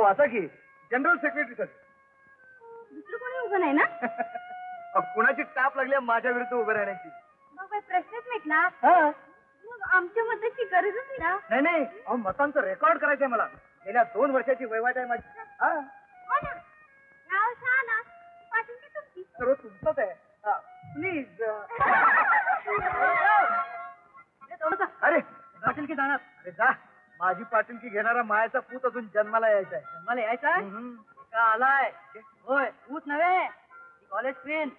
असा की general secretary sir. दुसरं कोणी उभं नाही ना? कुणाची टाप लागली माझ्या विरुद्ध उभं राहण्याची? मग प्रश्नच मिटला. मग आमच्या मताची गरजच ना. नाही नाही, अहो मतांचं रेकॉर्ड करायचंय मला. गेल्या 2 वर्षाची वहिवाट आहे माझी. हो ना. नाव सांगा. पाठीची तुमची. सर्व तुमचंच आहे. प्लीज. अरे पाटीलकी जाणार. अरे जा. माझी पाटीलकी घेणारा मायाचा पूत अजून जन्माला यायचा आहे. जन्माला यायचा आहे का आलाय? होय पूत नव्हे, college friend.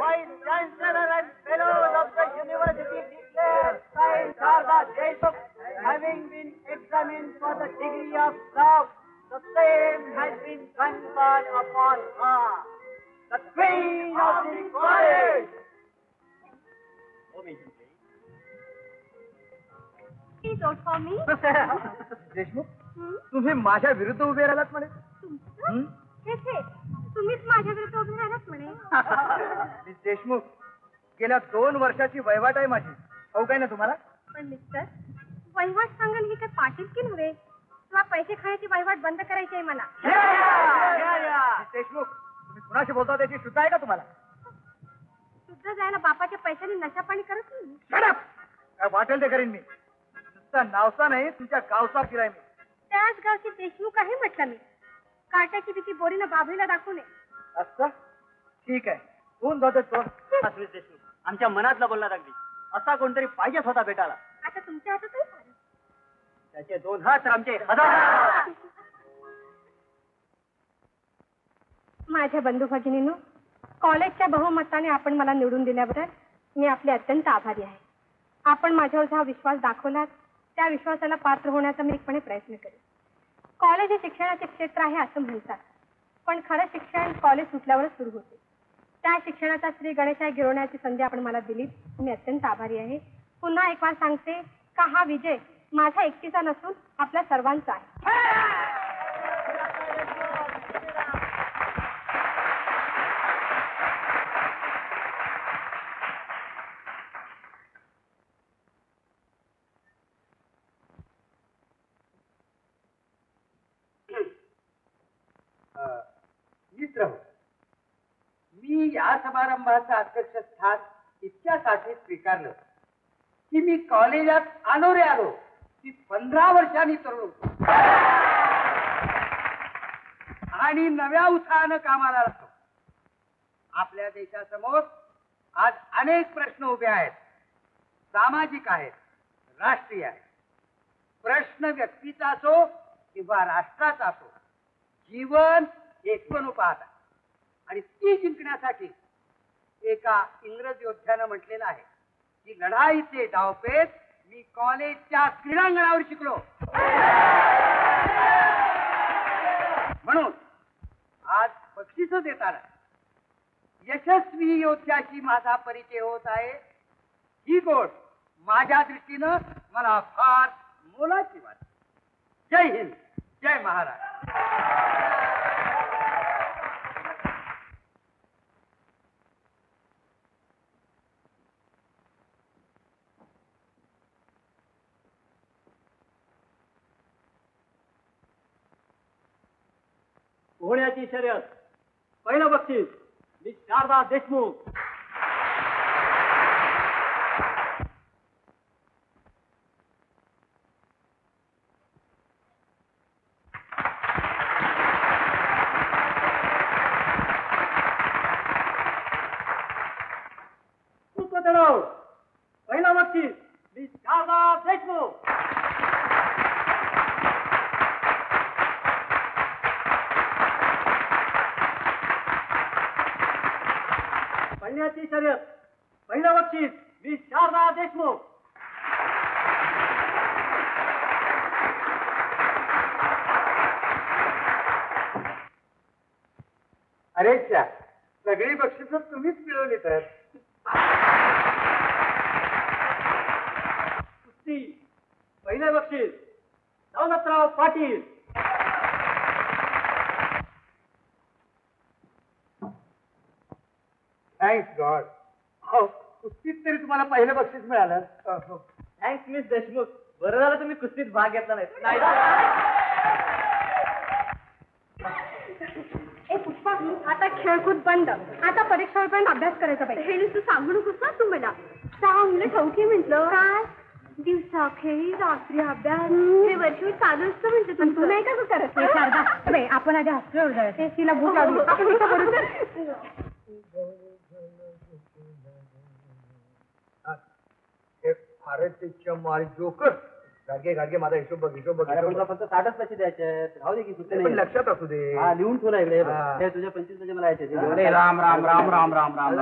Vice Chancellor and Fellows of the University declare Sai Sharda Deshmukh having been examined for the degree of law, the same has been conferred upon her, the Queen of the College. Please vote for me. Deshmukh, तुम्ही माझ्या विरुद्ध उभे राहिलात म्हणे. तुम्हीच माझ्या विरुद्ध उभे राहिलात म्हणे. देशमुख, गेल्या 2 वर्षाची वहिवाट आहे माझी. हो काय ना तुम्हाला? पण मिस्टर, वहिवाट सांगाल ही काय पाटील की नव्हे? किंवा पैसे खाण्याची वहिवाट बंद करायची आहे मला. देशमुख, तुम्ही कुणाशी बोलता त्याची शुद्ध आहे का तुम्हाला? शुद्ध जायला बापाच्या पैशाने नशा पाणी करत नाही. काय वाटेल ते करीन मी. नुसता नावसा नाही, तुमच्या गावचा फिराय मी. त्याच गावची देशमुख आहे म्हटलं मी. काट्याची भीती बोरीनं बाबळीला दाखवू नये. असं ठीक आहे. कोण जातो तो? देशमुख, आमच्या मनातला बोलला लागली. असा कोणतरी पाहिजेच होता भेटायला. आता तुमच्या हातातही फार. त्याचे 2 हात तर आमचे 1000. माझ्या बंधू भगिनींनो, कॉलेजच्या बहुमताने आपण मला निवडून दिल्याबद्दल मी आपले अत्यंत आभारी आहे. आपण माझ्यावर जो विश्वास दाखवलात त्या विश्वासाला पात्र होण्याचा मी एकपणे प्रयत्न करेन. कॉलेज हे शिक्षणाचे क्षेत्र आहे असं म्हणतात, पण खरं शिक्षण कॉलेज सुटल्यावरच सुरू होते. त्या शिक्षणाचा श्री गणेशाय गिरवण्याची संधी आपण मला दिली. मी अत्यंत आभारी आहे. पुन्हा एक वार सांगते का हा विजय माझा एकटीचा नसून आपल्या सर्वांचा आहे. मित्र, मी या समारंभाचं अध्यक्षस्थान इतक्यासाठी स्वीकारलं की मी कॉलेजात आलो की 15 वर्षांनी तरुण होतो आणि नव्या उत्साहानं कामाला लागतो. आपल्या देशासमोर आज अनेक प्रश्न उभे आहेत. सामाजिक आहेत, राष्ट्रीय आहेत. प्रश्न व्यक्तीचा असो किंवा राष्ट्राचा असो, जीवन एकवणूपात आहे. आणि ती जिंकण्यासाठी एका इंग्रज योद्ध्यानं म्हटलेलं आहे की लढाईचे डावपेच मी कॉलेजच्या क्रीडांगणावर शिकलो. म्हणून आज बक्षीस देताना यशस्वी योद्ध्याशी माझा परिचय होत आहे. ही गोष्ट माझ्या दृष्टीनं मला फार मोलाची वाटते. जय हिंद, जय महाराष्ट्र. पोहण्याची शर्यत. पहिलं बक्षीस मी शारदा देशमुख. पहिलं बक्षीस मी शारदा देशमुख. पळण्याची शर्यत. पहिलं बक्षीस मी शारदा देशमुख. अरे च्या, सगळी बक्षिसं तुम्हीच मिळवली तर. कुस्ती. पहिलं बक्षीस दौलतराव पाटील. Thanks God. कुस्तीत तरी तुम्हाला पहिलं बक्षीस मिळालं. Thanks miss Deshmukh. बरं झालं तुम्ही कुस्तीत भाग घेतला नाही. ए पुष्पा, आता खेळकूद बंद. आता परीक्षा होईपर्यंत अभ्यास करायचा पाहिजे. हे नुसतं सांगू नकोस ना तू मला. चांगलं ठाऊकी म्हटलं. काय दिवसा खेळी रात्री अभ्यास हे वर्षी चालू असतं म्हटलं. तू नाही का तू करत शारदा? आपण आधी हॉस्टेलवर जायचं. तिला भूक लागली. आपण इथं बरोबर फारच माल जोकर. गाडगे गाडगे माझा हिशोब बघ, हिशोब बघ. फक्त 60च पैसे द्यायचे. राहू दे की पण लक्षात असू दे. हा लिहून ठेवला इकडे. हे तुझ्या 25 पैसे मला यायचे. राम राम राम राम राम राम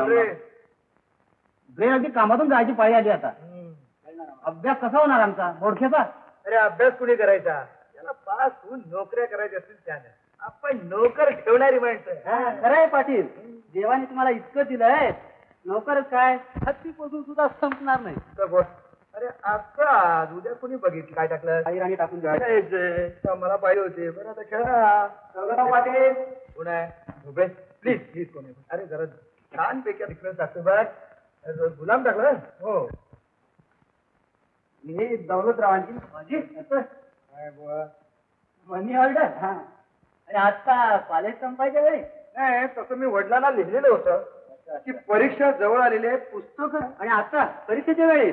अगदी कामातून जायची पाळी आली आता. अभ्यास कसा होणार आमचा मोडक्याचा? अरे अभ्यास कुणी करायचा? त्याला पास होऊन नोकऱ्या करायच्या असतील त्याने. आपण नोकर ठेवणारी माणसं. खरंय पाटील, देवाने तुम्हाला इतकं दिलंय, नोकरच काय हत्ती पोसून सुद्धा संपणार नाही. अरे आज उद्या कुणी बघितलं काय टाकलं? आई राणी टाकून द्या. मला पाहिजे होते. बरं आता खेळा. पाटील कोण आहे? प्लीज प्लीज कोण आहे? अरे जरा छान पैकी तिकडे टाकतो बघ. गुलाम टाकलं. हो हे दौलतरावांची मनी ऑर्डर. हा, आणि आता कॉलेज संपायच्या वेळी नाही तसं मी वडिलांना लिहिलेलं होतं की परीक्षा जवळ आलेली आहे, पुस्तक. आणि आता परीक्षेच्या वेळी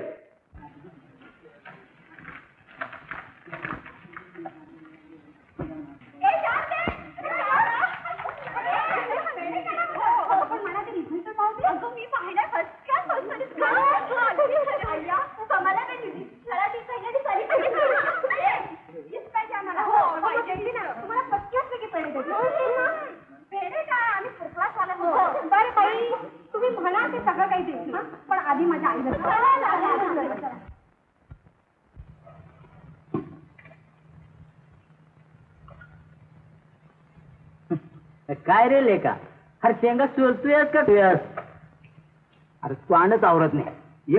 बरं बाई, तुम्ही म्हणा ते सगळं काही देईल. पण आधी माझ्या आईला काय रे लेका, अरे शेंगा चोरतोयस का तुयास? अरे तोंडच आवरत नाही.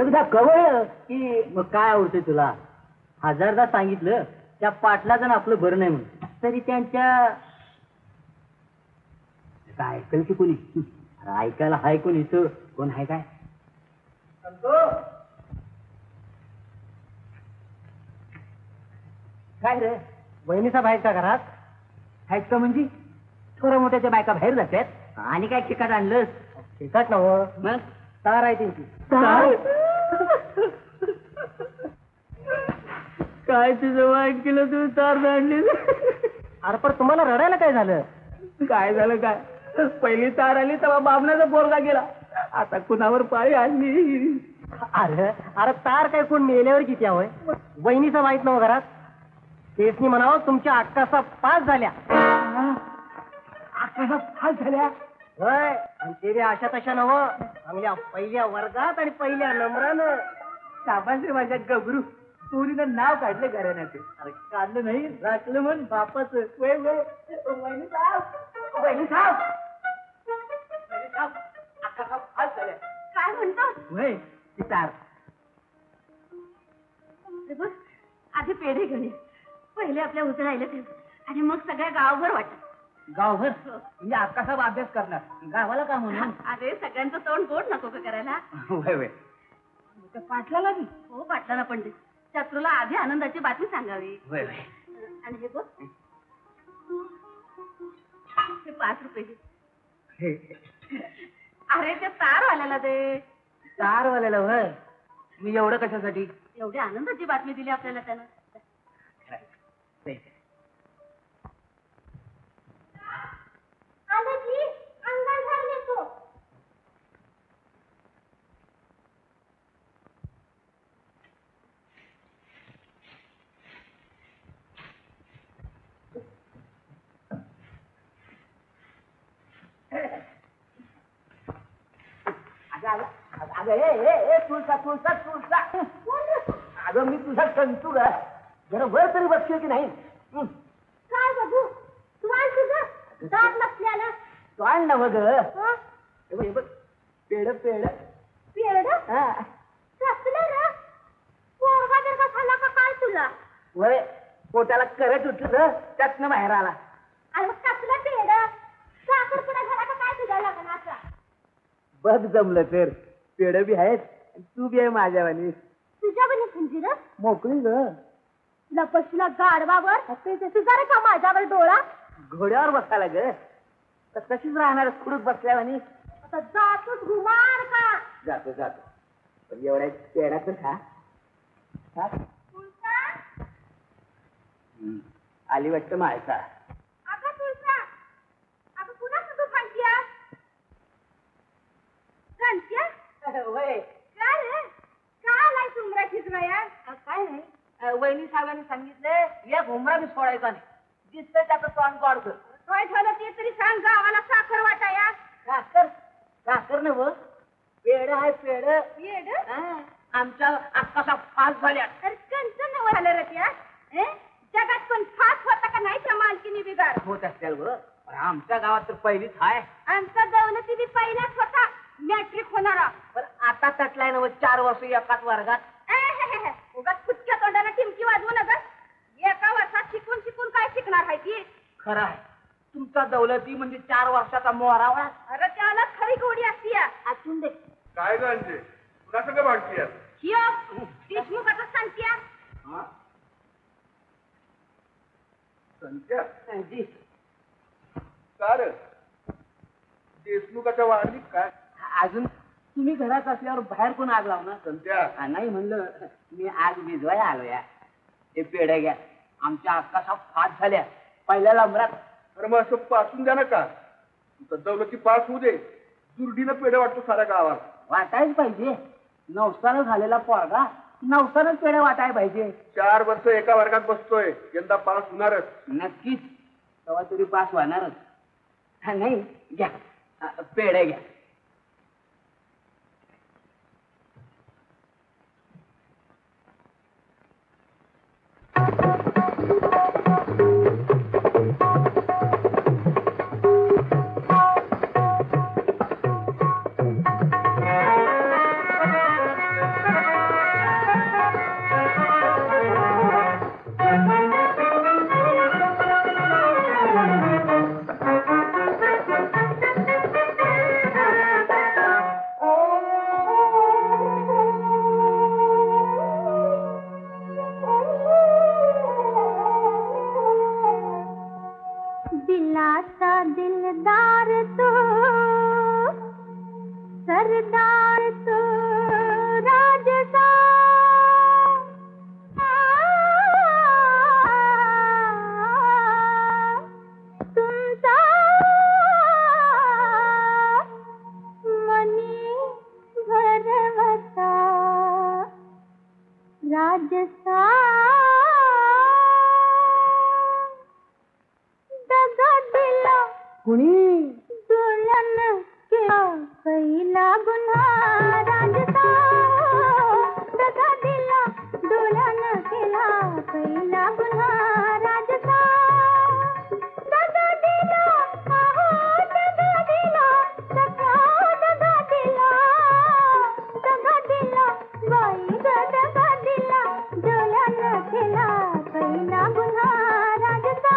एकदा कवळ की मग काय आवडतंय तुला? 1000दा सांगितलं त्या पाटलाचं आपलं बरं नाही म्हणून, तरी त्यांच्या काय ऐकल की कोणी? अरे ऐकायला हाय कोणी? इथं कोण आहे काय? काय रे, वहिनीचा बाहेर का घरात आहेत का? म्हणजे थोड्या मोठ्याच्या बायका बाहेर जातात. आणि काय चिकाट आणलंस? चिकाट नव मग तार आहे त्यांची. काय तुझं वाईट केलं तू? तार आणली. अरे पण तुम्हाला रडायला काय झालं? काय झालं काय? पहिली तार आली तेव्हा बाबण्याचा पोरगा गेला. आता कुणावर पाळी आणली? अरे अरे तार काय कोण मेल्यावर किती हवंय? वहिनीचा माहित नव घरात? तेचनी म्हणावं तुमच्या अक्कासा पास झाल्या. पास झाल्या? होय, आणि ते बी अशा तशा नव, चांगल्या पहिल्या वर्गात आणि पहिल्या नंबरानं. शाबासरी माझ्या गबरू, चोरीनं नाव काढलं घराण्याचे. अरे काढलं नाही, राखलं म्हण बापाचं. वय वय वहिनी साहेब, वहिनी साहेब, वहिनी साहेब, अक्कासा पास झाल्या. काय म्हणतो? वय तार बस आधी पेढे घेऊन ये. पहिले आपल्या उतरायला ठेव आणि मग सगळ्या गावभर वाटत. गावभर म्हणजे अक्कासाहेब अभ्यास करणार, गावाला का म्हणून? अरे सगळ्यांचं तोंड गोड नको का करायला? वय वय पाटलाला बी? हो पाटलाला पण दे. शत्रूला आधी आनंदाची बातमी सांगावी. वय वय आणि हे बघ, हे 5 रुपये घे. अरे ते तारवाल्याला दे. तारवाल्याला? वय मी एवढं कशासाठी? एवढी आनंदाची बातमी दिली आपल्याला त्यानं. अगं मी तुझा संतूर आहे, जरा वर तरी बसशील की नाही? काय बघू तुझं दात नसल्याला. तो आण ना मग. बघ पेड पेड पेड कसलं रे? पोरगा जर का झाला का काय तुला? वय पोटाला करत उठलं त्यातनं बाहेर आला. अरे कसलं पेड? साखरपुडा झाला का काय तुझ्या लग्नाचा? बघ जमलं तर पेड बी आहेत तू बी आहे माझ्यावानी. तुझ्या बनी खंजीर मोकळी ग. लपशीला गाडवावर तुझा रे का माझ्यावर डोळा. घोड्यावर बसायला ग. तर तशीच राहणार खुडूत बसल्यावानी. आता जातोच घुमार का. जातो जातो. पण एवढ्या पेढा तर खा. खा. आली वाटतं मायचा. अगं तुळसा अगं पुन्हा तू सांगतीया. वय काय रे काय नाही तुमरा खिचरा यार. काय नाही वहिनी साहेबांनी सांगितलं या घुमरा मी सोडायचा नाही. दिसतंय त्याचं तोंड गोड कर. काय झालं ते तरी सांग. गावाला साखर वाटा यार. साखर साखर न व पेढ आहे पेढ. येड आमच्या अक्कासा फास झाल्या. अरे कंचन नवं झालं रे त्या. जगात पण फास होता का नाही त्या मालकीने बिगाड. होत असतील व पण आमच्या गावात तर पहिलीच आहे. आमचा दौलती बी पहिलाच होता मॅट्रिक होणारा. पण आता तटलाय ना 4 वर्ष एकाच वर्गात. उगाच कुचक्या तोंडाला टिमकी वाजवू नका. एका वर्षात शिकून शिकून काय शिकणार आहे ती. खरं आहे तुमचा दौलती म्हणजे 4 वर्षाचा मोहरावा. अरे त्याला खरी गोडी असती या. असून दे. काय गांजे तुला सगळं बाकी आहे. हियो देशमुखाचा सांगतीया. संत्या जी. कार देशमुखाच्या वाढली काय. अजून तुम्ही घरात असल्यावर बाहेर कोण आग लावणार. संत्या नाही म्हणलं मी आग विजवाय आलो या. हे पेढ्या घ्या. आमच्या अक्कासा फास झाल्या पहिल्या लंबरात. अरे मग असं पासून द्या ना का. तुमचा दौलती पास होऊ दे. दुर्डीनं पेढे वाटतो साऱ्या गावात. वाटायच पाहिजे. नवसानं झालेला पोरगा नवसानच पेढ्या वाटाय पाहिजे. 4 वर्ष एका वर्गात बसतोय यंदा पास होणारच. नक्कीच तेव्हा तरी पास होणारच. नाही घ्या पेढ्या घ्या. दिलासा दिलदार तो सरदार तो राजसा. तुमचा मनी भरवसा राजसा. कुणी दुल्हन केला पहिला गुन्हा राजसा. दगा दिला दुल्हन केला पहिला गुन्हा राजसा. दगा दिला अहो दगा दिला सखा दगा दिला. दगा दिला बाई ग दगा दिला दुल्हन केला पहिला गुन्हा राजसा.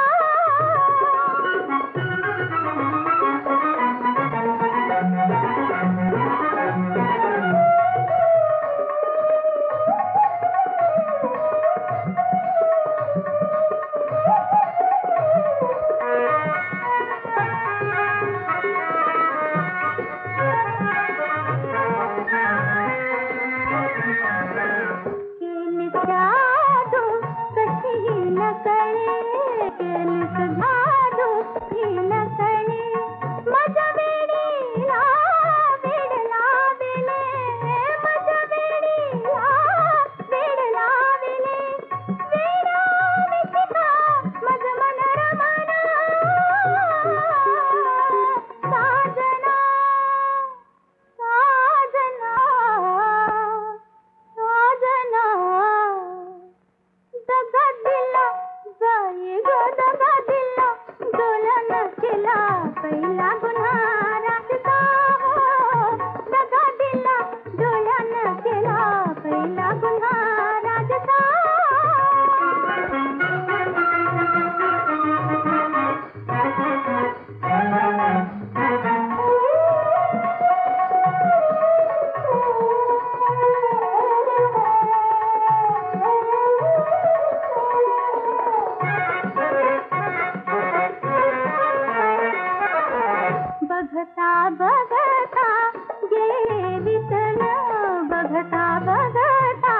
बघता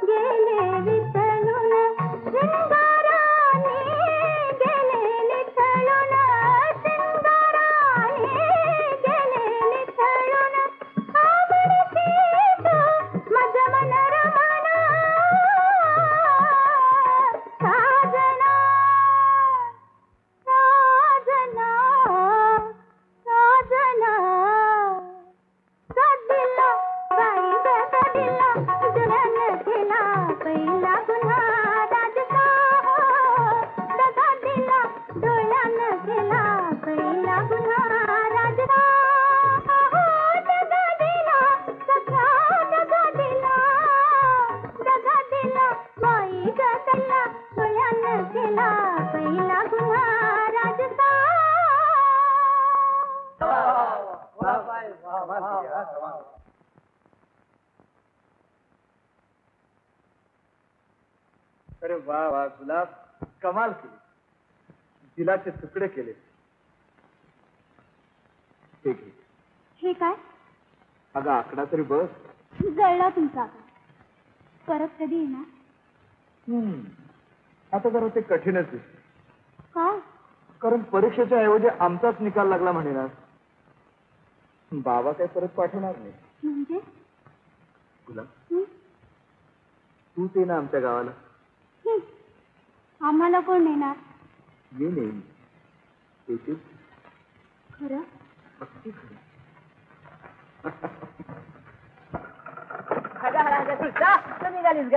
गेले विसरून शृंगाराने गेले निसळून शृंगाराने गेले निसळून आवडते तू मज मन रमणा साजना साजना साजना सदिला बाई सदिला दुल्हन केला पहिला गुन्हा राजसा दगा दिला डोळ्यान केला पहिला गुन्हा राजसा दगा दिला सखा दगा दिला बाई गदला डोळ्यान केला पहिला गुन्हा राजसा अरे वा वा गुलाब, कमाल केली, दिलाचे तुकडे केले. हे घे. हे काय अगं आकडा तरी बस. जळला तुमचा आता. परत कधी येणार? आता जरा ते कठीणच दिसते, का? कारण परीक्षेच्या ऐवजी आमचाच निकाल लागला म्हणेनास. बाबा काही परत पाठवणार नाही. म्हणजे गुलाब, तूच ये ना आमच्या गावाला. आम्हाला कोण नेणार? मी नेईन. येशील? खरं? अगदी खरं. निघालीस ग?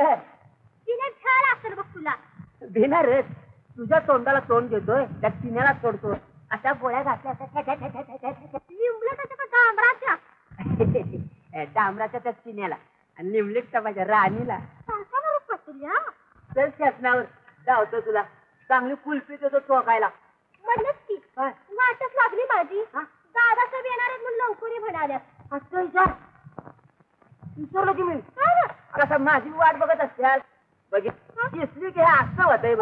तिने छान असेल बघ तुला. भिणारच. तुझ्या तोंडाला तोंड देतोय, त्या चिन्याला सोडतो. अशा गोळ्या घातल्या लिंबलं कसं का डांबराच्या? डांबराच्या त्या चिन्याला आणि लिमलिकच्या माझ्या राणीला. चल शासनावर धावतो तुला. चांगली कुल्फी देतो चोकायला. म्हणलंच की वाटच लागली माझी. दादासाहेब येणार आहेत म्हणून लवकर ये म्हणाल्या. असं विचारलं की मी कसा माझी वाट बघत असत्याल. दिसली की हे असं होतंय.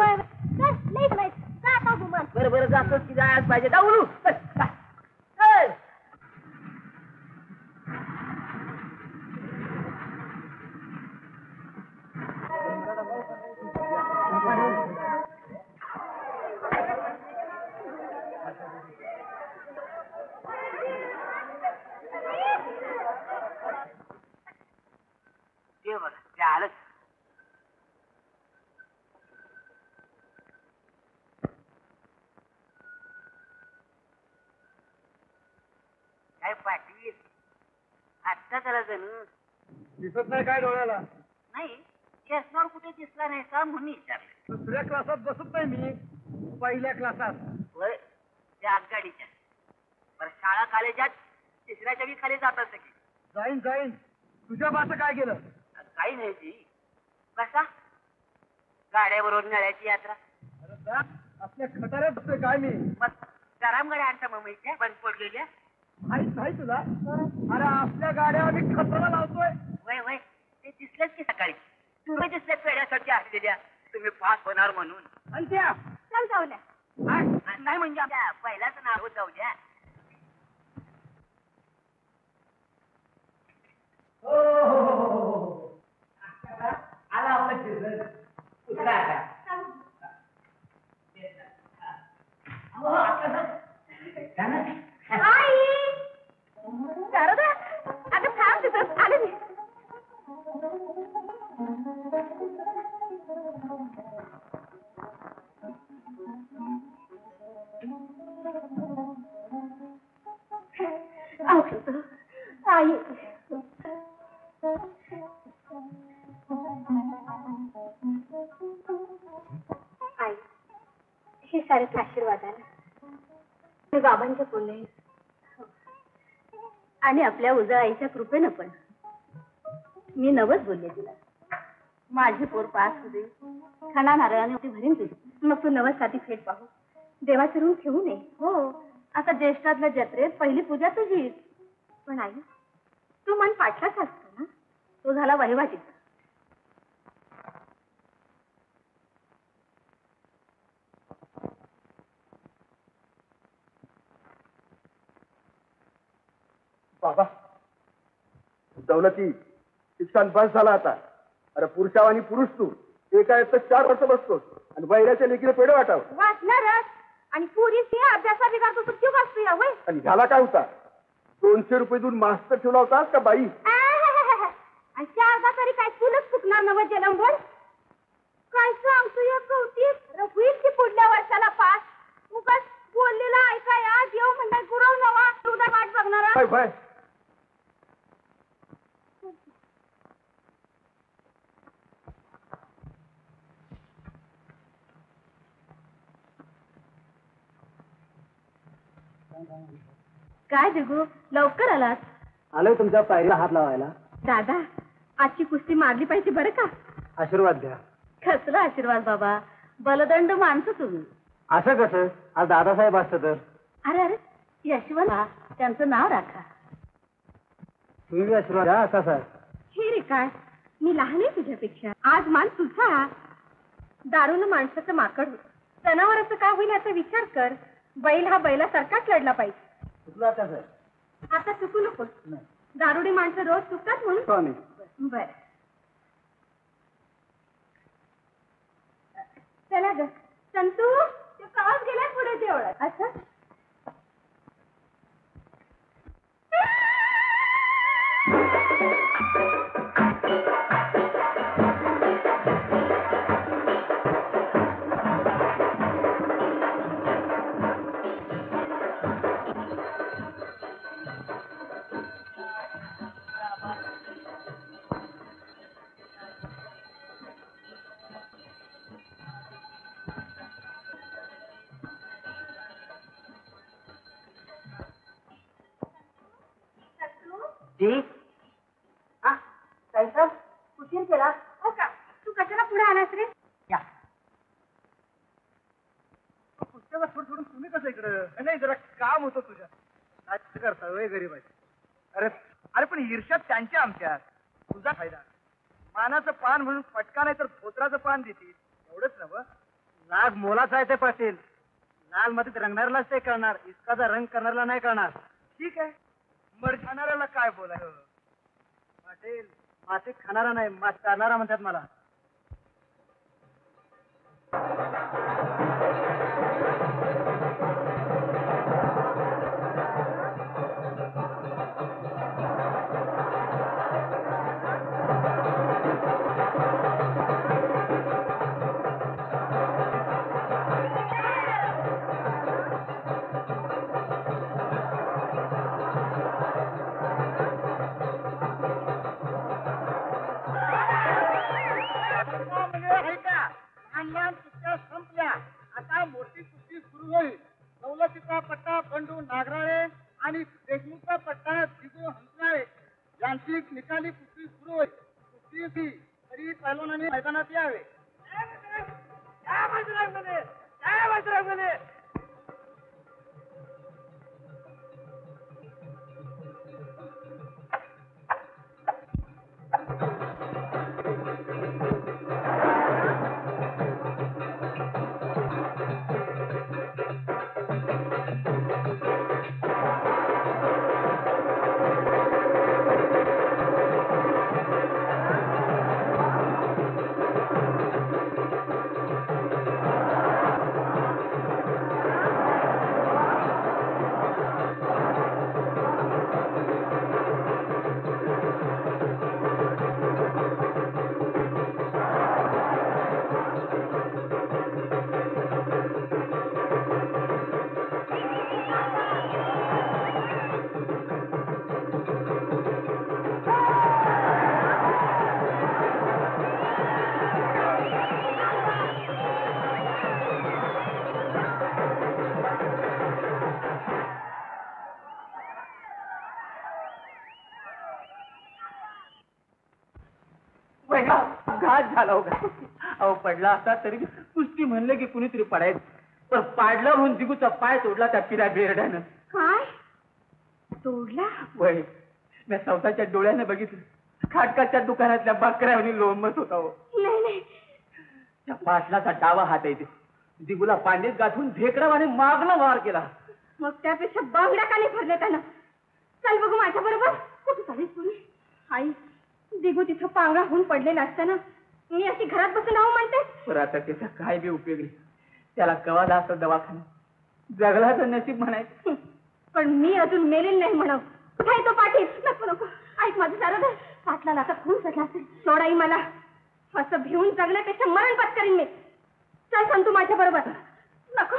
बरं बरं जातोच की जायच पाहिजे. जाऊ ते बघा ते आलंच. काय पाटील आत्ता त्याला जणू दिसत नाही काय डोळ्याला? नाही चष्मा कुठे दिसला नाही का म्हणून विचारलं. दुसऱ्या क्लासात बसत नाही मी, पहिल्या क्लासात. होय त्या आगगाडीच्या. बरं शाळा कॉलेजात तिसऱ्याच्या बी खाली जात असतं की. जाईन जाईन. तुझ्या बाचं काय केलं? काही नाही जी. कसा गाड्याबरोबर नळ्याची यात्रा. अरे जा, आपल्या खटाऱ्यात बसतोय काय मी. मग गरम गाड्या आणता मुंबईच्या बंद पडलेल्या. माहित नाही तुला? अरे आपल्या गाड्या मी खतरा लावतोय. वय वय ते दिसलेच की सकाळी. तुम्ही दिसले पेड्यासाठी असलेल्या. तुम्ही पास होणार म्हणून. आणि त्या चल जाऊल्या. नाही म्हणजे आमच्या पहिलाच नाव जाऊ द्या. आला आपला सीझन. कुठला आता? शारदा अगं थांब तिथं आले मी. आई आई हे सारे आशीर्वादाला बाबांच्या पुणे आणि आपल्या उजळ आईच्या कृपेनं पण. मी नवच बोलले तुला. माझी पोर पास होते. खाना नारळाने होती भरीन तुझी. मग तू नवस साठी फेट पाहू. देवाचं ऋण ठेवू नये. हो आता ज्येष्ठातल्या जत्रेत पहिली पूजा तुझीच. पण आई तू मन पाठलाच असतो ना. तो झाला वहिवाटीचा. बाबा दौलती ती शिक्षण बस झाला आता. अरे पुरुषावानी पुरुष तू एका येत 4 वर्ष बसतोस आणि बैराच्या लेकीला पेढ वाटावं. वाचणारच. आणि पुरीच अभ्यासा बिगार तू चूक असतो या वय. आणि झाला काय होता? 200 रुपये देऊन मास्तर ठेवला होतास का बाई? आणि शारदा तरी काय तुलाच चुकणार नव जलंभर. काय सांगतो या कौतिक होईल की पुढल्या वर्षाला पास. उगाच बोललेला ऐकाय आज येऊ म्हणणार गुरव नवा उद्या वाट बघणारा. काय भाई काय जगू लवकर आलात? आलोय तुमच्या पायरीला हात लावायला. दादा आजची कुस्ती मारली पाहिजे बरं का. आशीर्वाद द्या. कसला आशीर्वाद बाबा, बलदंड माणसं तुम्ही. असं कसं? आज दादासाहेब असतं तर. अरे अरे यशवंत त्यांचं नाव राखा. तुम्ही आशीर्वाद द्या. कसा? हे रे काय मी लहान आहे तुझ्यापेक्षा. आज मान तुझा. दारूनं माणसाचं माकड होत. जनावराचं काय होईल याचा विचार कर. बैल हा बैलासारखाच लढला पाहिजे. चुकला कसं? आता चुकू नकोस. दारुडी माणसं रोज चुकतात म्हणून. स्वामी बर चला ग संतू ते काच गेलाय पुढे देवळात. असं उशीर केला हो का? तू कशाला पुढे आलास रे? पुस्तकात सोडून तुम्ही कसं इकडं? नाही जरा काम होतं तुझ्या. काय करता वय गरीब आहे. अरे अरे पण ईर्ष्यात त्यांच्या आमच्यात तुझा फायदा. पानाचं पान म्हणून पटका नाही तर धोत्राचं पान देतील एवढंच नव. लाग मोलाचा आहे ते पाटील. लाल मातीत रंगणाऱ्यालाच ते कळणार. इतकाचा रंग करणाऱ्याला नाही कळणार. ठीक आहे मर खाणाऱ्याला काय बोलाय? पाटील मातीत खाणारा नाही मात करणारा म्हणतात मला. संपल्या. आता मोठी कुस्ती सुरू होईल. नवलखीचा पट्टा बंडू नागराळे आणि देशमुखचा पट्टा दिगू हंसराळे यांची निकाली कुस्ती सुरू होईल. कुस्ती तरी पैलवानांनी मैदानात यावे. घात झाला होता. अहो पडला असता तरी कुस्ती म्हणलं की कुणीतरी पडायचं. पण पाडलं म्हणून दिगूचा पाय तोडला त्या पिरा बेरड्यानं. काय तोडला? वय मी स्वतःच्या डोळ्याने बघितलं. खाटकाच्या दुकानातल्या बकऱ्यावनी लोंबत होता. हो नाही नाही त्या पाटलाचा डावा हात आहे. दिगूला पांडीत गाठून ढेकडावाने मागला वार केला. मग त्यापेक्षा बांगड्या का नाही भरल्या त्यानं. चल बघू माझ्या बरोबर. कुठे चालेल पुरी? आई दिगू तिथं पांगळा होऊन पडलेला असताना मी अशी घरात बसून राहू म्हणते. पण आता त्याचा काय बी उपयोग नाही. त्याला कवा असं दवाखाना जगला तर नशीब म्हणायचं. पण मी अजून मेलेल नाही म्हणाव. काय तो पाटील, नको नको, ऐक माझं सारं. पाटलाला आता खून सटला असेल. सोडाई मला. असं भिवून जगण्यापेक्षा मरण पत्करीन मी. चल संतू माझ्या बरोबर. नको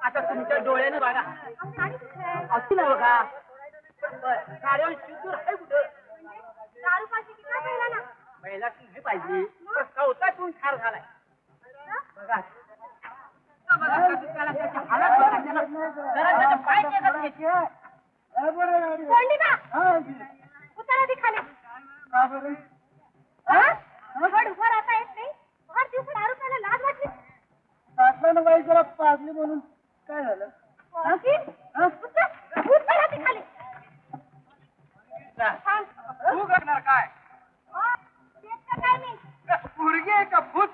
आता तुमच्या डोळ्याने बघा. असू ना बघा. गाड्यावर शिजूर आहे कुठं. महिला नाही पाहिजे. कवतातून ठार झालाय बघा. बाई जरा पाजली म्हणून काय झालं? तू करणार काय? मुलगी आहे का भूत?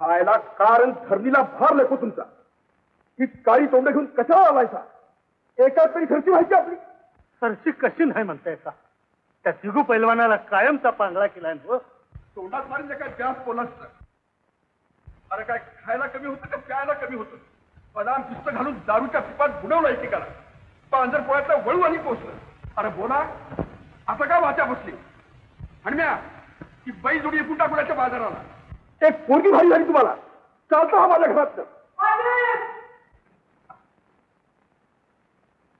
आयला कारण धरणीला फार लेखो तुमचा. ही काळी तोंड घेऊन कशाला आलायचा? एकाच तरी घरची व्हायची आपली. सरशी कशी नाही म्हणताय का? त्या तिघू पैलवानाला कायमचा पांगळा केलाय हो. तोंडात मारून काय जास्त बोलास. अरे काय खायला कमी होतं का प्यायला कमी होतं? बदाम पिस्त घालून दारूच्या पिपात बुडवलं एकेकाला. पांजर पोळ्यातल्या वळू आणि पोचलं. अरे बोला, आता का वाचा बसली? आणि म्या ती बाई जोडी एकूण टाकण्याच्या बाजाराला एक पोरगी भारी झाली तुम्हाला. चालतं हा माझ्या घरात.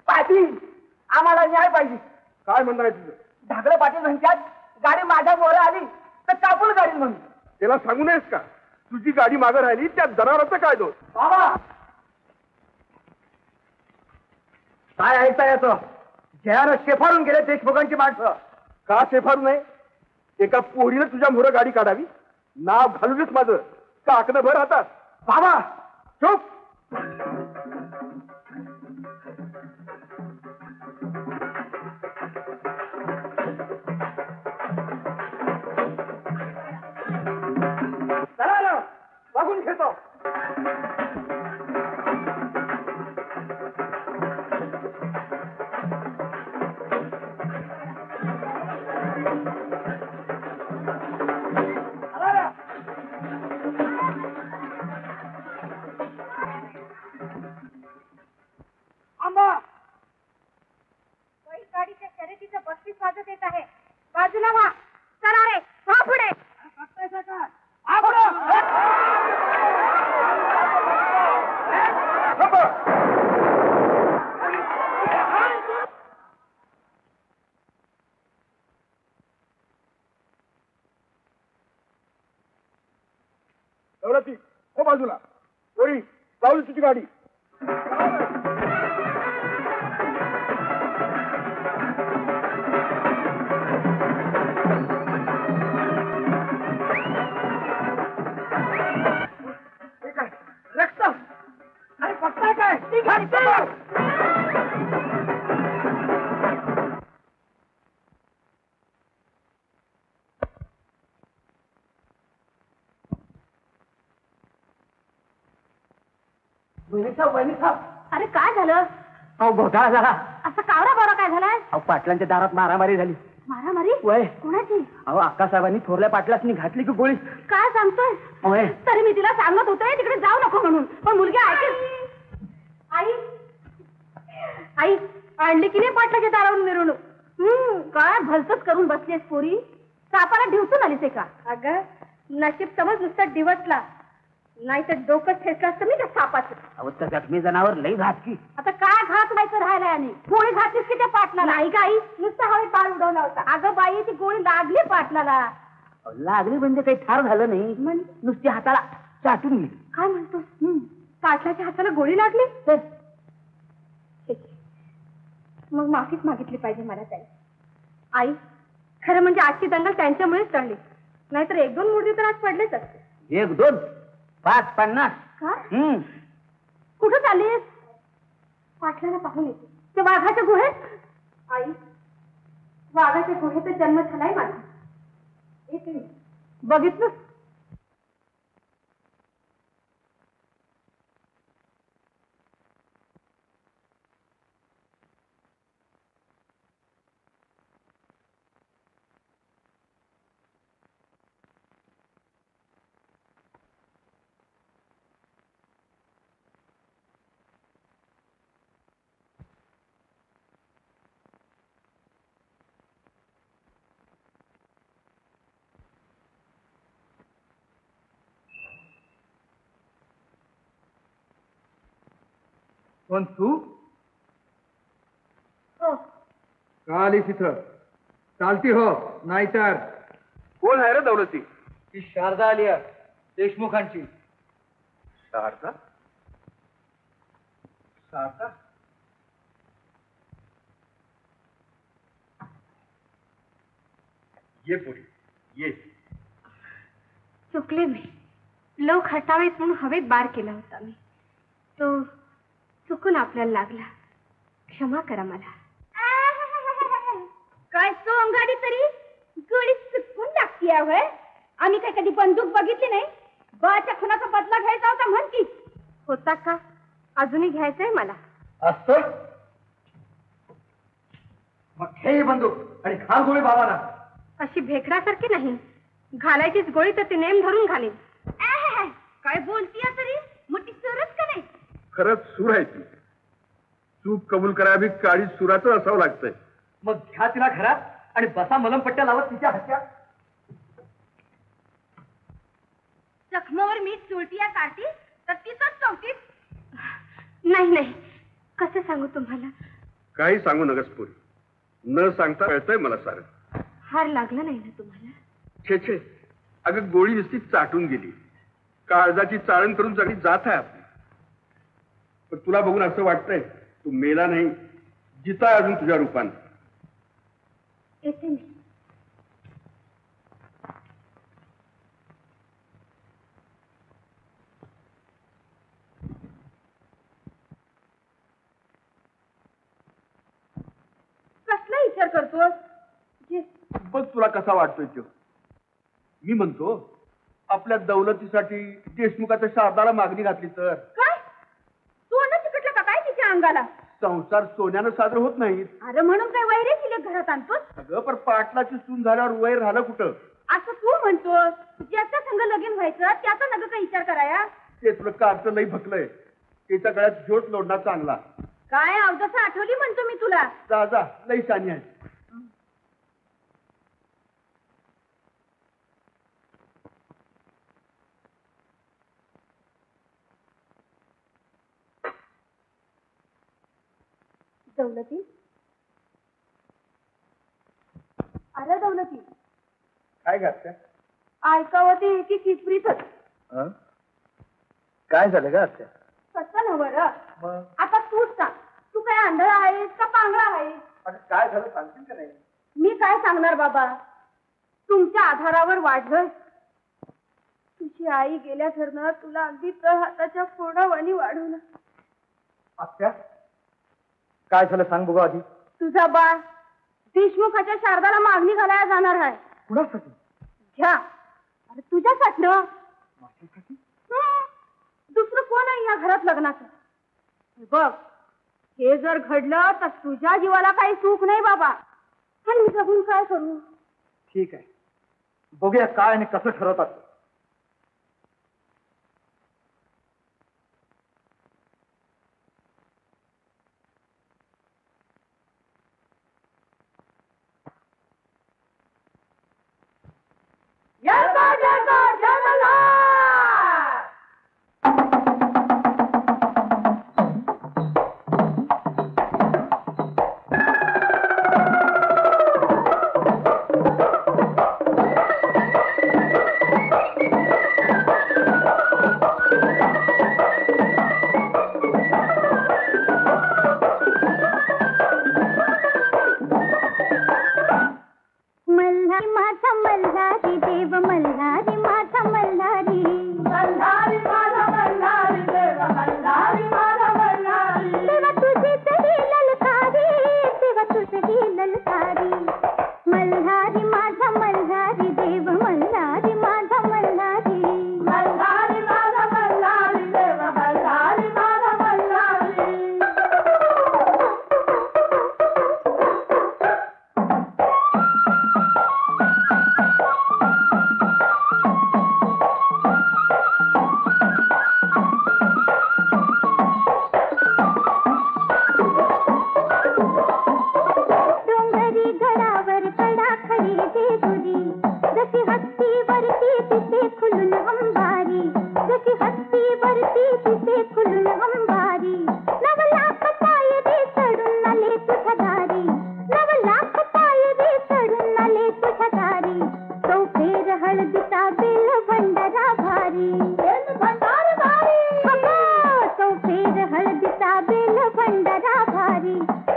पाटील, आम्हाला न्याय पाहिजे. काय म्हणणार आहे तुझं? ढाकळे पाटील म्हणतात गाडी माझ्या मोरे आली तर कापूल गाडी म्हणून. त्याला सांगू नयेस का तुझी गाडी मागं राहिली त्या जनावरांचा काय दोष? बाबा काय ऐकता येतं? जयानं शेफारून गेले देशमुखांची माणसं. का शेफारू नये? एका पोरीनं तुझ्या मोहर गाडी काढावी? नाव घालूनच माझं काकणं भर हातात. बाबा चुप. चला ना, बघून घेतो. बैलगाडीच्या शर्यतीचं 35 वाजत येत आहे. बाजूला व्हा. चला रे, व्हा पुढे. दौलती हो बाजूला. पोरी लावली तुझी गाडी. रक्त अरे बघताय काय? अरे काय झालं? अहो घोटाळा झाला. असं कावरा बारा काय झालाय? अहो पाटलांच्या दारात मारामारी झाली. मारामारी? वय कोणाची? अहो अक्कासाहेबांनी थोरल्या पाटलासनी घातली की गोळी. काय सांगतोय? होय. तरी मी तिला सांगत होते तिकडे जाऊ नको म्हणून, पण मुलगी ऐकेल. आई आई आणली की नाही पाटलाच्या दारावरून मिरवणूक? काय भलतच करून बसलीस पोरी. सापाला ढिवसून आलीस का? अगं नशीब समज नुसतं दिवसला, नाही तर डोकं ठेचलं असतं मी त्या सापाचं. अहो त्या जखमी जनावर लई घातकी. आता काय घात व्हायचं राहिलाय? आणि गोळी घातलीस की त्या पाटलाला? नाही काही नुसतं हवेत बाळ उडवला होता. अगं बाई ती गोळी लागली पाटलाला. अहो, लागली म्हणजे काही ठार झालं नाही, नुसती हाताला चाटून गेली. काय म्हणतो? पाटलाच्या हाताला गोळी लागली? मग माफीच मागितली पाहिजे मला ताई. आई खरं म्हणजे आजची दंगल त्यांच्यामुळेच टळली, नाहीतर 1-2 मुर्दे तर आज पडलेच असते. 1-2 5-50 का? कुठं चाललीस? पाटलाला पाहून येते. ते वाघाच्या गुहेत. आई वाघाच्या गुहेत जन्म झालाय माझा. बघितलं? पण तू हो. का आलीस इथं? चालती हो, नाहीतर. कोण आहे रे दौलती? ती शारदा आली आहे, देशमुखांची. शारदा? शारदा? ये पुढे ये. चुकले मी. लोक हटावेत म्हणून हवेत बार केला होता मी. तो चुकून आपल्याला लागला. क्षमा करा मला. काय सोंगाडी तरी गोळी चुकून लागती आहे. आम्ही काय कधी बंदूक बघितली नाही. बाच्या खुनाचा बदला घ्यायचा होता म्हण की. होता का? अजूनही घ्यायचंय मला. असं मग हे बंदूक आणि घाल गोळी बाबाला. अशी भेकडासारखी नाही, घालायचीच गोळी तर ती नेम धरून घालीन. काय बोलतीय तरी, मोठी सूरच का नाही? खरंच सूर आहे ती. चूक कबूल करावी काळी सुराचं असावं लागतंय. मग घ्या तिला घरात आणि बसा मलमपट्ट्या लावत तिच्या हत्या. जखमावर मी चुलटिया काढती तर तिथंच चौकीत. नाही नाही, कसं सांगू तुम्हाला? काही सांगू नकस पोरी, न सांगता कळतंय मला सारं. हार लागला नाही ना तुम्हाला? छे छे, अगं गोळी नुसती चाटून गेली. काळजाची चाळण करून सगळी जात आहे आपली. पण तुला बघून असं वाटतंय तू मेला नाही, जिता अजून तुझ्या रूपाने. येते मी. कसला विचार करतोस? बघ तुला कसा वाटतोय तो. मी म्हणतो आपल्या दौलतीसाठी देशमुखाच्या शारदाला मागणी घातली तर. काय सोनं चिकटलं का काय तिच्या अंगाला? संसार सोन्यानं साजरं होत नाहीत. अरे म्हणून काय वैरे तिले घरात आणतोस? अगं पण पाटलाची सून झाल्यावर वैर राहिलं कुठं? असं तू म्हणतोस. ज्याचा संग लगीन व्हायचं त्याचा नग काय विचार कराया? ते तुला कारचं लई भकलंय. त्याच्या गळ्यात झोट लोडणार चांगला. काय अवदसा आठवली म्हणतो मी तुला. जा जा, लई शानी आहे. दौलती, अरे दौलती, काय घातल्या? ऐकावं की किसरीतच. काय झालं का आत्या? कसं नवर? मग आता तूच सांग, तू काय आंधळा आहेस का पांगळा आहेस? आता काय झालं सांगशील का नाही? मी काय सांगणार बाबा, तुमच्या आधारावर वाढलं. तुझी आई गेल्या घरनं तुला अगदी तळ हाताच्या फोडावानी वाढवलं. आत्या काय झालं सांग बघू आधी. तुझा बाळ देशमुखाच्या शारदाला मागणी घालायला जाणार आहे. कुणासाठी? घ्या. अरे तुझ्यासाठी ना. माझ्यासाठी? दुसरं कोण आहे या घरात लग्नाचं? बघ, हे जर घडलं तर तुझ्या जीवाला काही सुख नाही बाबा. पण मी जगून काय करू? ठीक आहे, बघूया काय आणि कसं ठरवतात.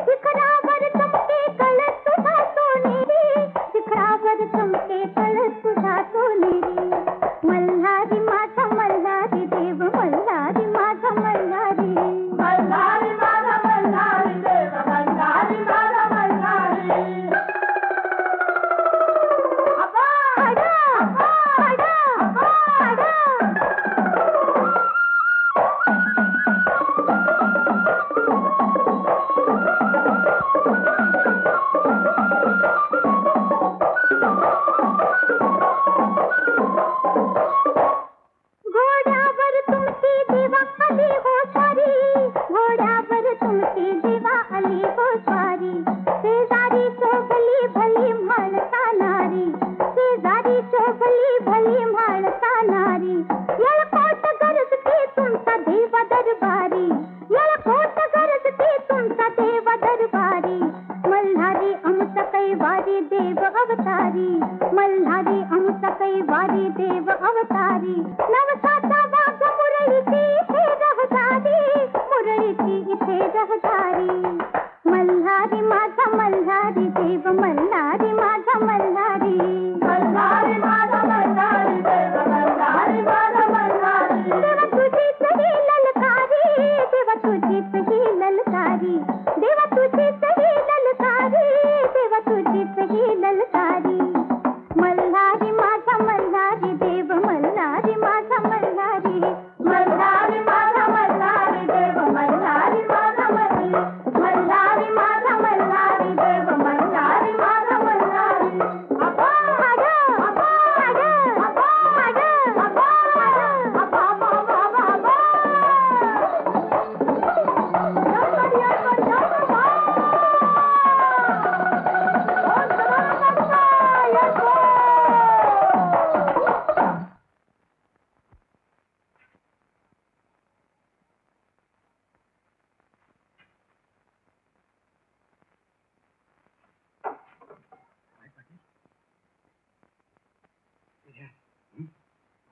शिखरावर चमके कळस तुझा सोनेरी, शिखरावर देव अवतारी मल्हारी आमचा कैवारी देव अवतारी नवसाचा वाघ मुरळीची इथे रहदारी मुरळीची इथे रहदारी मल्हारी माझा मल्हारी देव मल्हारी माझा मल्हारी मल्हारी माझा मल्हारी देव मल्हारी माझा मल्हारी देवा तुझीच ही ललकारी देवा तुझीच ही ललकारी देवा तुझीच ही ललकारी देवा तुझीच ही ललकारी मल्हारी माझा मल्हारी देव मल्हारी माझा मल्हारी मल्हारी माझा मल्हारी देव मल्हारी माझा मल्हारी मल्हारी माझा मल्हारी देव मल्हारी माझा मल्हारी अबा अबा अबा अबा अबा अबा अबा अबा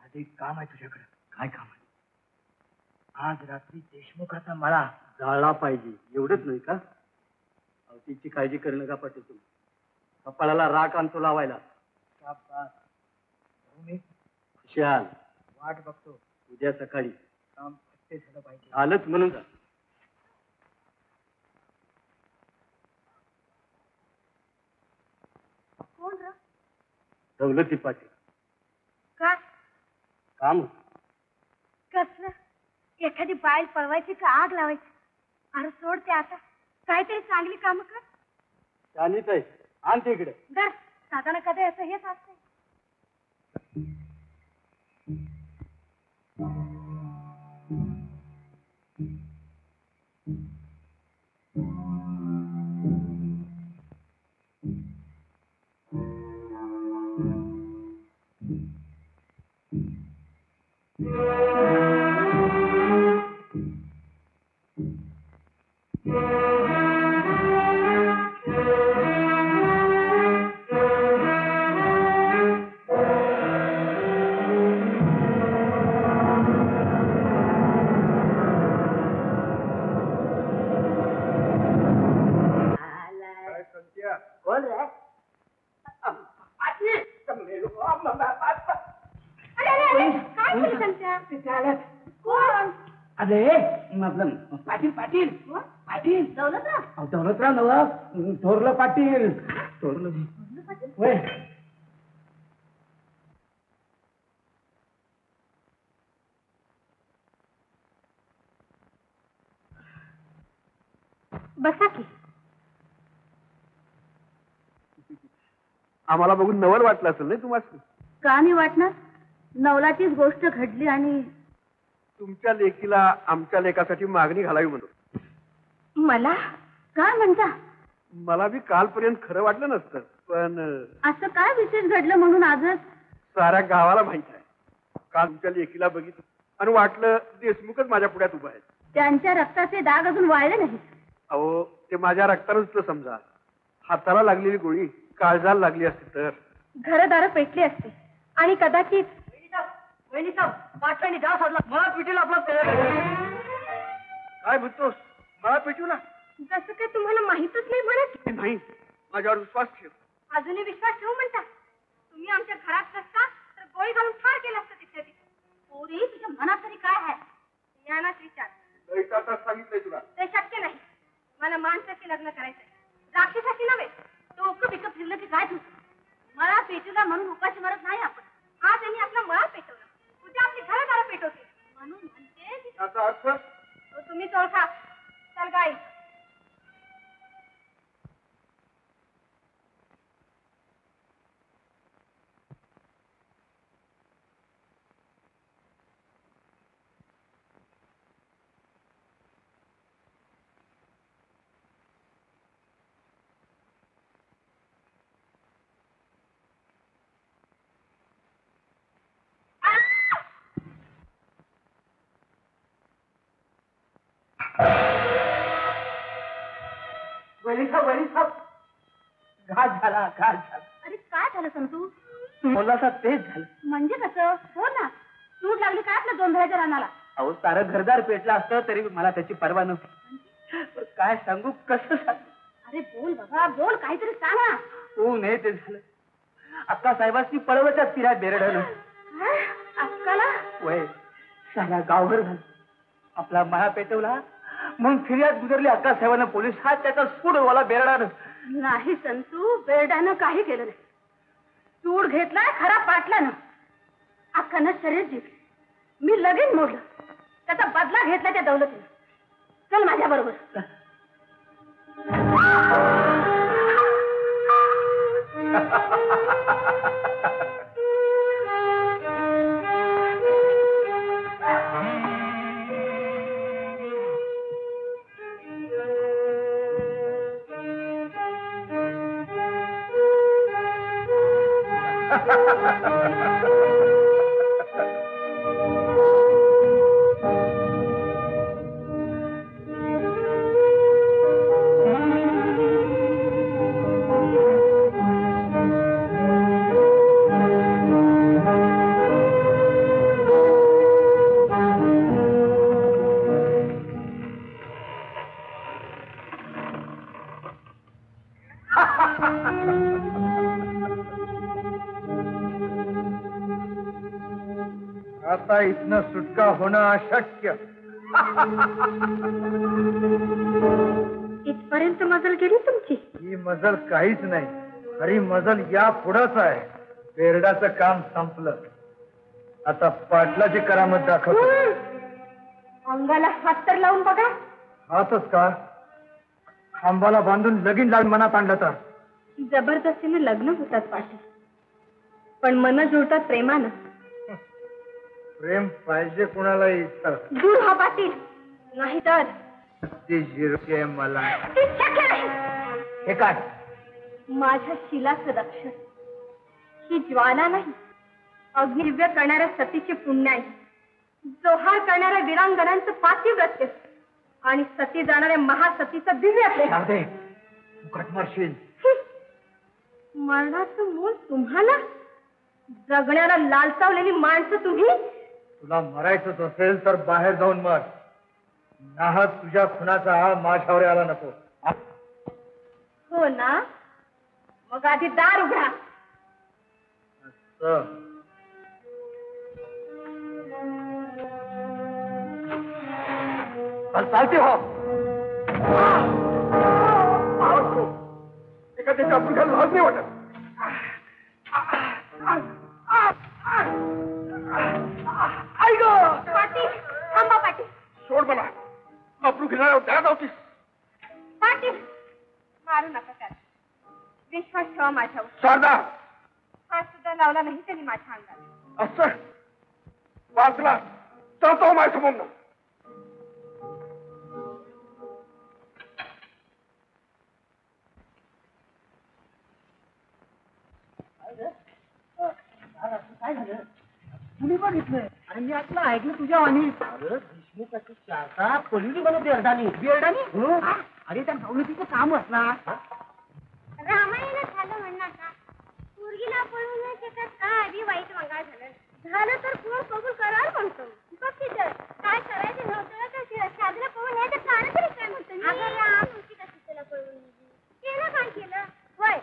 माझं एक काम आहे तुझ्याकडे. काय काम आहे? आज रात्री देशमुखाचा मळा जाळला पाहिजे एवढंच नाही का? तिची काळजी करू नका पाटील तुम्ही. कपाळाला राख आणतो लावायला. शाबास. भाऊ मी खुशाल. वाट बघतो. उद्या सकाळी काम फत्ते झालं पाहिजे. आलंच म्हणून जा. कोण र? दौलती पाटील. काय काम कसलं? एखादी बाईल पळवायची का आग लावायची? अरे सोड ते आता. काहीतरी चांगली कामं कर. त्यानीच आहे. आण ते इकडे. दर साधारण कधी असं हेच असते. कोण रे? काय केलं संत्या? कोण? अरे पाटील पाटील पाटील दौलतराव. दौलतराव नव थोरलं पाटील. थोरलं होय. बसा की. आम्हाला बघून नवल वाटलं असेल नाही तुम्हाला? का नाही वाटणार? नवलाचीच गोष्ट घडली आणि तुमच्या लेकीला आमच्या लेकासाठी मागणी घालावी म्हणून. मला काय म्हणता? मला बी कालपर्यंत खरं वाटलं नसतं, पण असं काय विशेष घडलं म्हणून आजच? साऱ्या गावाला माहित आहे. काल तुमच्या लेकीला बघितलं आणि वाटलं देशमुखच माझ्या पुढ्यात उभा आहे. त्यांच्या रक्ताचे डाग अजून वाळले नाहीत. अहो ते माझ्या रक्तानच तर समजा. हाताला लागलेली गोळी काळजाला लागली असती तर. घरदार पेटली असते आणि कदाचित पाठवणी जाव सोडला. मला पिटील आपला. काय म्हणतोस? मला पेटू ना. जसं काय तुम्हाला माहीतच नाही म्हणत. नाही, माझ्यावर विश्वास ठेव. अजूनही विश्वास ठेवू म्हणता? तुम्ही आमच्या घरात नसता तर गोळी घालून ठार केलं असतं तिथे. पोरी तुझ्या मनात तरी काय आहे? ज्ञानात विचार. सांगितलंय तुला. ते शक्य नाही. मला माणसाशी लग्न करायचंय, राक्षसाशी नव्हे. तो उक पिकअप फिरलं की काय तुझं? मला पेटवला म्हणून उपाशी मरत नाही आपण. आज त्यांनी आपला मळा पेटवला, उद्या आपली घरदार पेटवते म्हणून म्हणते की याचा अर्थ तो तुम्हीच ओळखा. चल गाई. वैरी साहेब घात झाला घात झाला. काय झालं संतू? बोलासा तेच झालं. म्हणजे कसं? बोल ना. सूट लागली काय आपल्या गोंधळाच्या रानाला? अहो सारं घरदार पेटलं असतं तरी मला त्याची पर्वा नव्हती. काय सांगू कसं सांगू? अरे बोल बाबा बोल, काहीतरी सांग ना. तू नाही ते झालं. अक्का साहेबांची पळवच्या तिऱ्या बेरडलं. अक्काला? वय सारा गावभर झालं. आपला मळा पेटवला म्हणून फिर्याद गुजरली अक्का साहेबांना पोलीस हा त्याचा सूड वाला बेरडानं. नाही संतू, बेरडानं काही केलं नाही. सूड घेतलाय खरा पाटल्यानं. अक्कानं शरीर जिंकले, मी लगीन मोडलं, त्याचा बदला घेतला त्या दौलतीनं. चल माझ्या बरोबर. आता इथनं सुटका होणं अशक्य. इथपर्यंत मजल गेली तुमची? ही मजल काहीच नाही, खरी मजल या पुढंच आहे. बेरडाचं काम संपलं, आता पाटलाची करामत दाखवतो. अंगाला हात तर लावून बघा. हातच का, खांबाला बांधून लगीन लावून मनात आणलं तर? जबरदस्तीने लग्न होतात पाटील, पण मन जुळतात प्रेमानं. प्रेम पाहिजे कुणाला इथं. दूर हा पाटील, नाही तर ती जिरके मला. ते शक्य नाही. हे काय? माझ्या शिलाचं रक्षण ही ज्वाला नाही, अग्निव्य करणाऱ्या सतीचे पुण्य आहे. जोहार करणाऱ्या वीरांगणांचं पातिव्रत्य आणि सती जाणाऱ्या महासतीचं दिव्य प्रेम. घटमरशील. मरणाचं मूल तुम्हाला, जगण्याला लालचावलेली माणसं तुम्ही. तुला मरायचंच असेल तर बाहेर जाऊन मर. नाहक तुझ्या खुनाचा हा माझ्यावर आला नको. हो ना, मग आधी दार उघडा. चालते हो. एखाद्याच्या अपघात लाज नाही वाटत. पाटील थांबा. पाटील सोड मला. अप्रू घेणार त्याला जावतीस. पाटील मारू नका त्याला. विश्वास ठेवा माझ्यावर. शारदा, हात सुद्धा लावला नाही त्यांनी माझ्या अंगाला. असं वाचला तर तो माझ्या समोर. काय झालं? कुणी बघितलं? आणि मी आपलं ऐकलं तुझ्या वाणी. देशमुखाची शारदा पळली म्हणून बेरडानी. अरे त्या दौलतीचं काम असणार. रामायण झालं म्हणणार का? पोरगीला पळून नाही शकत का? आधी वाईट मंगाळ झालं तर कोण कबूल करार म्हणतो. बघ तिथं काय करायचं नव्हतं तर शादीला पळून नाही तर कारण तरी काय म्हणतो. अगं राम होती का सीतेला पळून? केलं काय केलं? होय,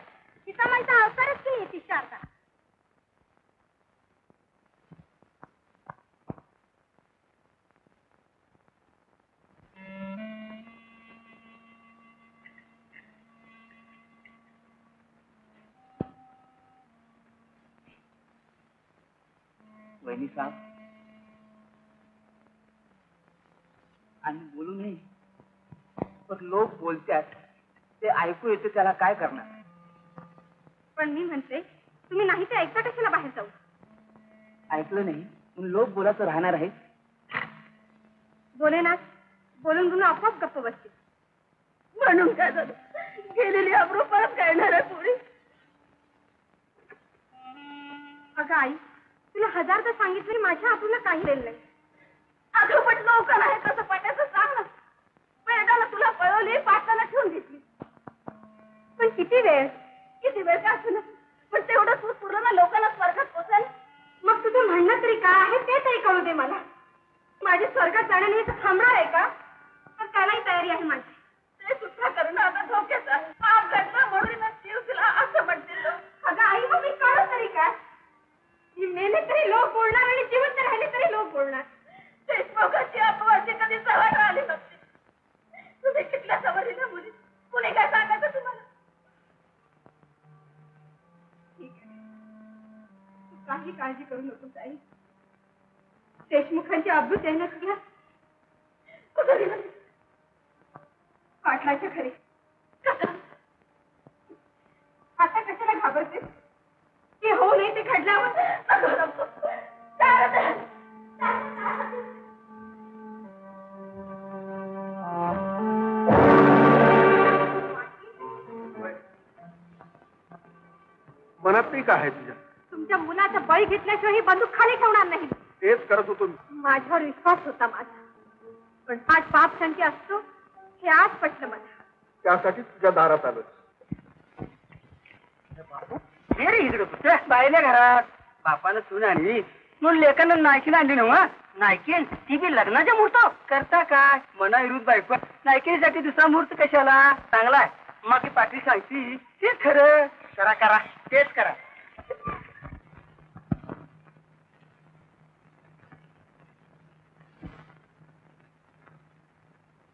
सीता माईचा अवतारच केली ती शारदा. वहिनी साहेब, आणि बोलू नये पण लोक बोलतात ते ऐकू येते, त्याला काय करणार? पण मी म्हणते तुम्ही नाही ते ऐकता कशाला बाहेर जाऊ? ऐकलं नाही पण लोक बोलायचं राहणार आहे. बोले ना, बोलून बोलून आपोआप गप्प बसते. म्हणून काय झालं? गेलेली अब्रू परत काढणार आहे पोरी. अगं आई, तुला हजारदा सांगितलं माझ्या आपूला काही दिलं नाही. अगं पण लोकं नाही कसं पटायचं सांग ना. बेरडाला तुला पळवली, पाटलाला ठेवून घेतली. पण किती वेळ? किती वेळ का असं ना, पण तेवढं तयारी आहे माझी. ते सुद्धा करणं आता धोक्याचा. पाप घडला म्हणून जीव दिला असं म्हणते तो. अगं आई मग मी कळत तरी काय? मी मेले तरी लोक बोलणार आणि जिवंत राहिले तरी लोक बोलणार. देशमुखाची अपवाची कधी सवय आली नसते. तुम्ही कितल्या सवरीला मुली कुणी काय सांगायचं तुम्हाला? ठीक आहे, तू काही काळजी करू नकोस आई. देशमुखांची अब्रूच आहे ना तुला. कुठं गेलं? पाटलाच्या घरी. आता कशाला घाबरते? ते होऊ नये ते घडल्यावर मनात नाही का आहे तुझ्या? तुमच्या मुलाचा बळी घेतल्याशिवाय ही बंदूक खाली ठेवणार नाही. तेच करत होतो मी. माझ्यावर विश्वास होता माझा, पण आज पाप संख्य असतो हे आज पटलं मला. त्यासाठी तुझ्या दारात आलोच. रे इकडे कुठे बायल्या घरात बापानं सून आणली म्हणून लेकानं नायकीन आणली नव्हा. नायकीन ती बी लग्नाच्या मुहूर्त करता काय मना विरुद्ध बायको. नायकीसाठी दुसरा मुहूर्त कशाला? चांगलाय मग ती पाटील सांगती तेच खरं. करा करा तेच करा.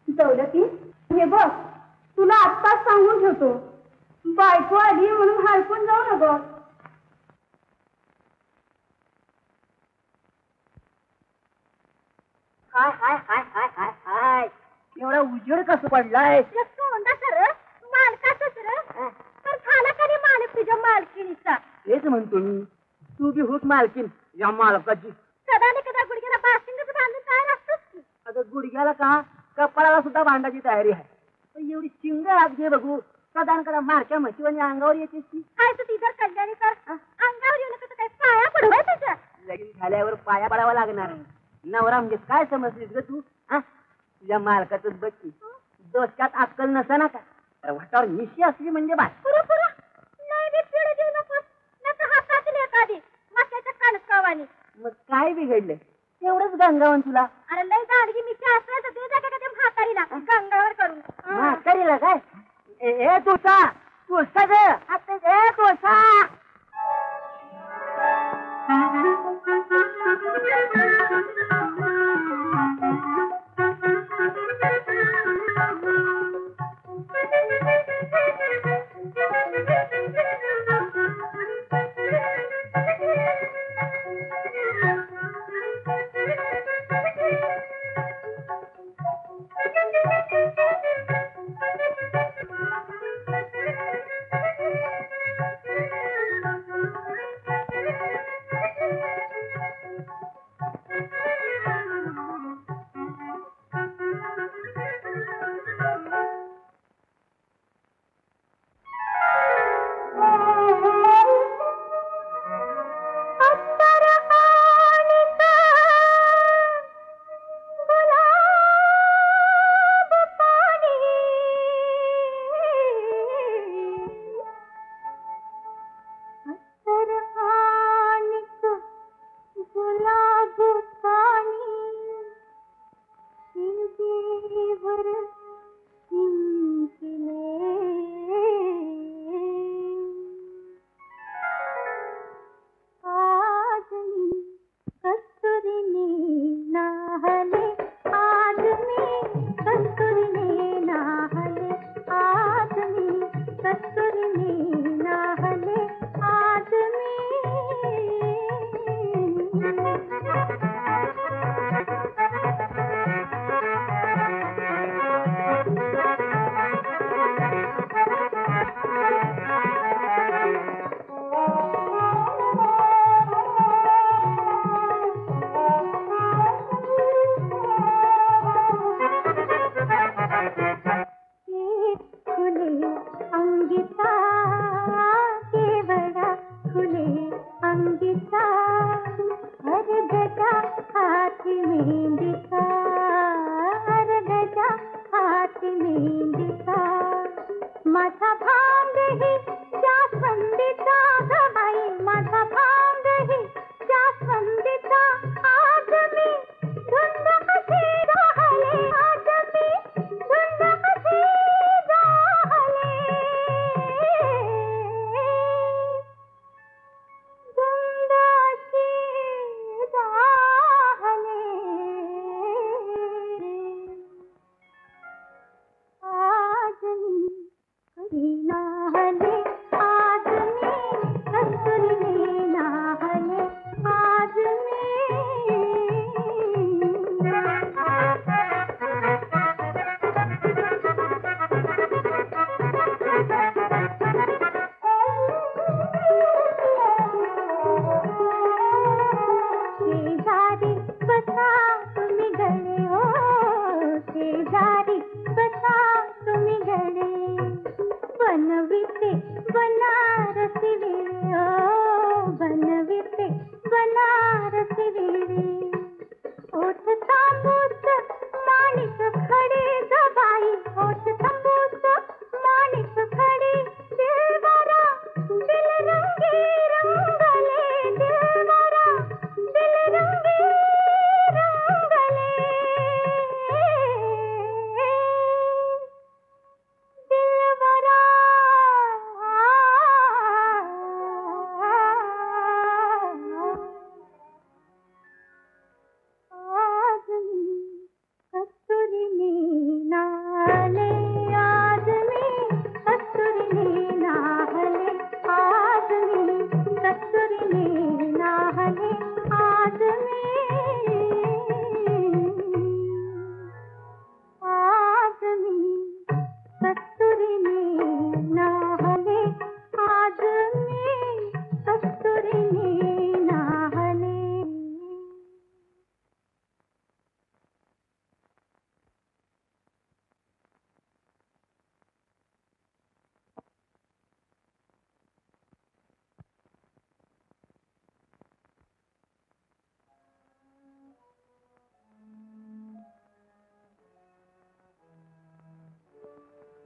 दौलती हे बघ, तुला आत्ताच सांगून ठेवतो, बायको आली म्हणून हरपून जाऊ नको. हाय हाय हाय हाय हाय हाय एवढा उजेड कसं पडलाय? मालकाच तर झाला का नाही मालक तुझ्या मालकीनीचा? तेच म्हणतो मी, तू बी होत मालकीन या मालकाची. कदा न कदा गुडघ्याला बाशिंगच बांधून तयार असतोस. आता गुडघ्याला का कपाळाला सुद्धा भांडाची तयारी आहे. पण एवढी चिंग हात घे बघू सदान करा मारक्या म्हशीवानी अंगावर येतेस ती. काय तू ती जर कल्याणी तर अंगावर येऊ नका तर काय पाया पडवाय तुझ्या. लगीन झाल्यावर पाया पडावा लागणार. नवरा म्हणजे काय समजलीस ग तू? तुझ्या मालकाचंच बच्ची डोसक्यात अक्कल नसा ना का? वाटावर मिशी असली म्हणजे बाय. पुरं पुरं नाही बी पिढ देऊ नकोस न तर हातातील एखादी मक्याच्या कानकावानी. मग काय बिघडलं? तेवढंच गंगावन तुला. अरे लय गाडगी मिशी असलं तर दे जा का त्या म्हातारीला गंगावर करून. म्हातारीला काय? ए तुळसा तुळसा ग आता ए तुळसा. धुंद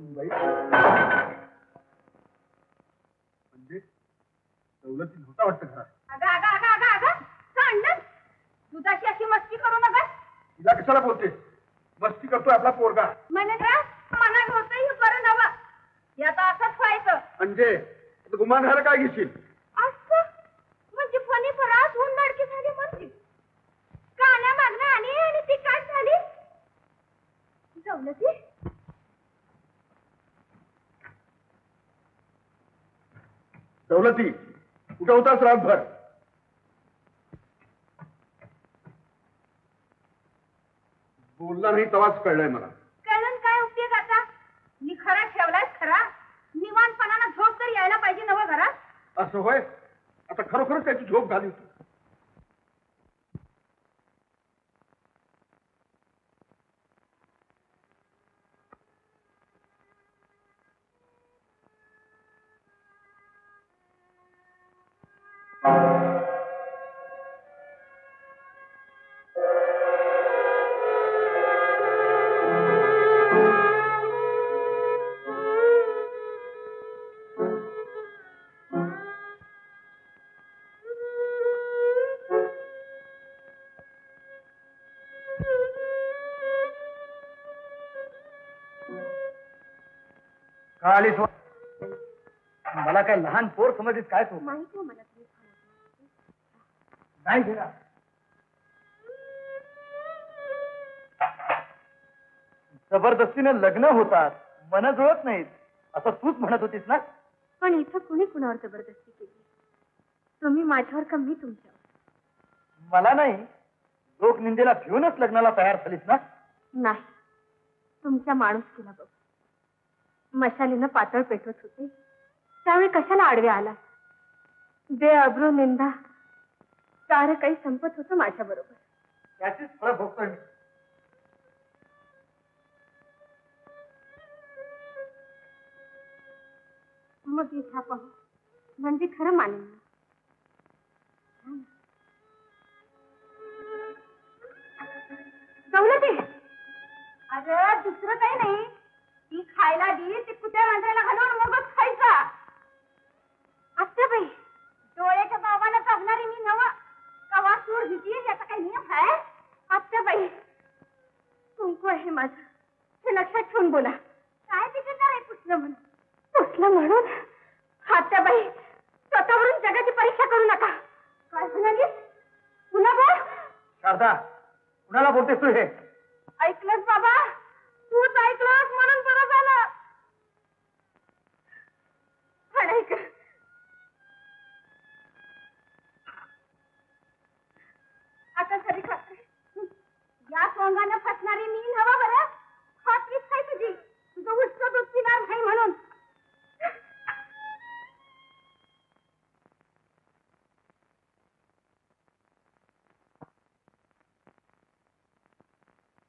सुनबाई म्हणजे दौलती नव्हता वाटतं घरात. अगं अगं अगं अगं अगं सांडलं दुधाची अशी मस्ती करू नका. तिला कशाला बोलते? मस्ती करतोय आपला पोरगा. म्हणे का मनात होतं हे बरं नवं हे आता असंच व्हायचं. म्हणजे आता गुमान झालं काय घेशील? असं म्हणजे फणी फरात होऊन लडकी झाली म्हणते. कान्या मागणं आणि ती काय झाली दौलती. दौलती कुठं होतास रातभर? बोलला नाही तवाच कळलंय मला. कळण काय उपयोग आता. मी खरा ठेवलाय खरा. निवांतपणानं झोप तर यायला पाहिजे नवं घरात. असं होय? आता खरोखरच त्याची झोप झाली होती. आलीस मला काय लहान पोर समजलीस काय तू? माहिती मला तुम्ही नाही गेला जबरदस्तीनं लग्न होतात मन जुळत नाहीत असं तूच म्हणत होतीस ना. पण इथं कुणी कुणावर जबरदस्ती केली? तुम्ही माझ्यावर का मी तुमच्यावर? मला नाही लोक निंदेला भिवूनच लग्नाला तयार झालीस ना. नाही, तुमच्या माणूस केला बघ. मशालीनं पातळ पेटवत होते त्यावेळी कशाला आडवे आला? बेअब्रू निंदा सारं काही संपत होतं माझ्या बरोबर. त्याचीच फळ भोगतोय मी. मग इच्छा पाहू म्हणजे खरं मानेन ना. दौलती अरे दुसरं काही नाही. ती खायला दी ती कुत्या मांजराला घालून मगच खायचा. आत्याबाई डोळ्याच्या बाबाला जगणारी मी नवा कवा सूर घेतली याचा काही नियम आहे? आत्याबाई कुंकू आहे माझं हे लक्षात ठेवून बोला. काय बिघडणार आहे पुसलं म्हणून? पुसलं म्हणून? आत्याबाई स्वतःवरून जगाची परीक्षा करू नका. काय म्हणालीस? पुन्हा बोल. शारदा कुणाला बोलतेस तू? हे ऐकलंस बाबा? तूच ऐकलंस म्हणून बरं झालं. पण ऐक आता खरी खात्री या सोंगानं फसणारी मी नवा बरं. खात्रीच काय तुझी तुझं उच्च दूध पिणार नाही म्हणून.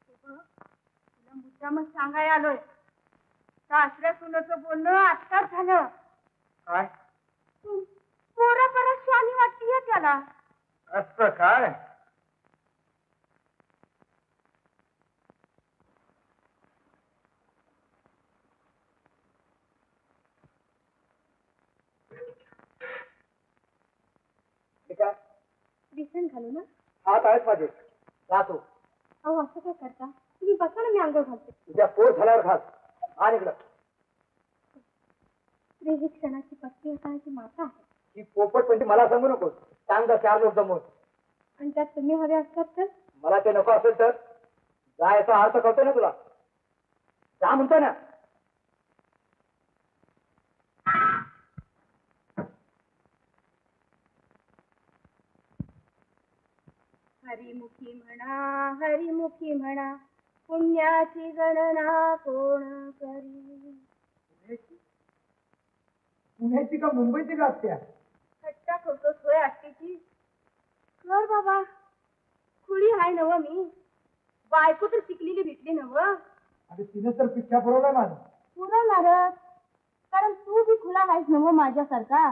तुला मुद्दामच सांगाय आलोय. सासऱ्या सुनेचं बोलणं आत्ताच झालं. काय पोरा परत शानी वाटतीये त्याला. असं काय? दिसन घालू ना. हात आहेत माझे राहतो. अहो असं काय करता तुम्ही? बसा ना, मी अंघोळ घालते. तुझ्या पोर झाल्यावर खास आणि इकडं स्त्री ही क्षणाची पत्नी असायची माता आहे. ही पोपट म्हणजे मला सांगू नको. सांग चार लोक जमून. आणि त्यात तुम्ही हवे असतात तर मला ते नको असेल तर जा याचा अर्थ कळतोय ना तुला? जा म्हणतोय ना. हरिमुखी म्हणा पुण्याची गणना कोण करी. पुण्याची का मुंबईची का असत्या? थट्टा करतो सोय आत्तीची. कर बाबा खुळी हाय नव मी. बायको तर शिकलेली भेटली नव. आणि तिने तर पिच्छा पुरवला माझा. पुरवणारच कारण तू बी खुला आहेस नव माझ्यासारखा.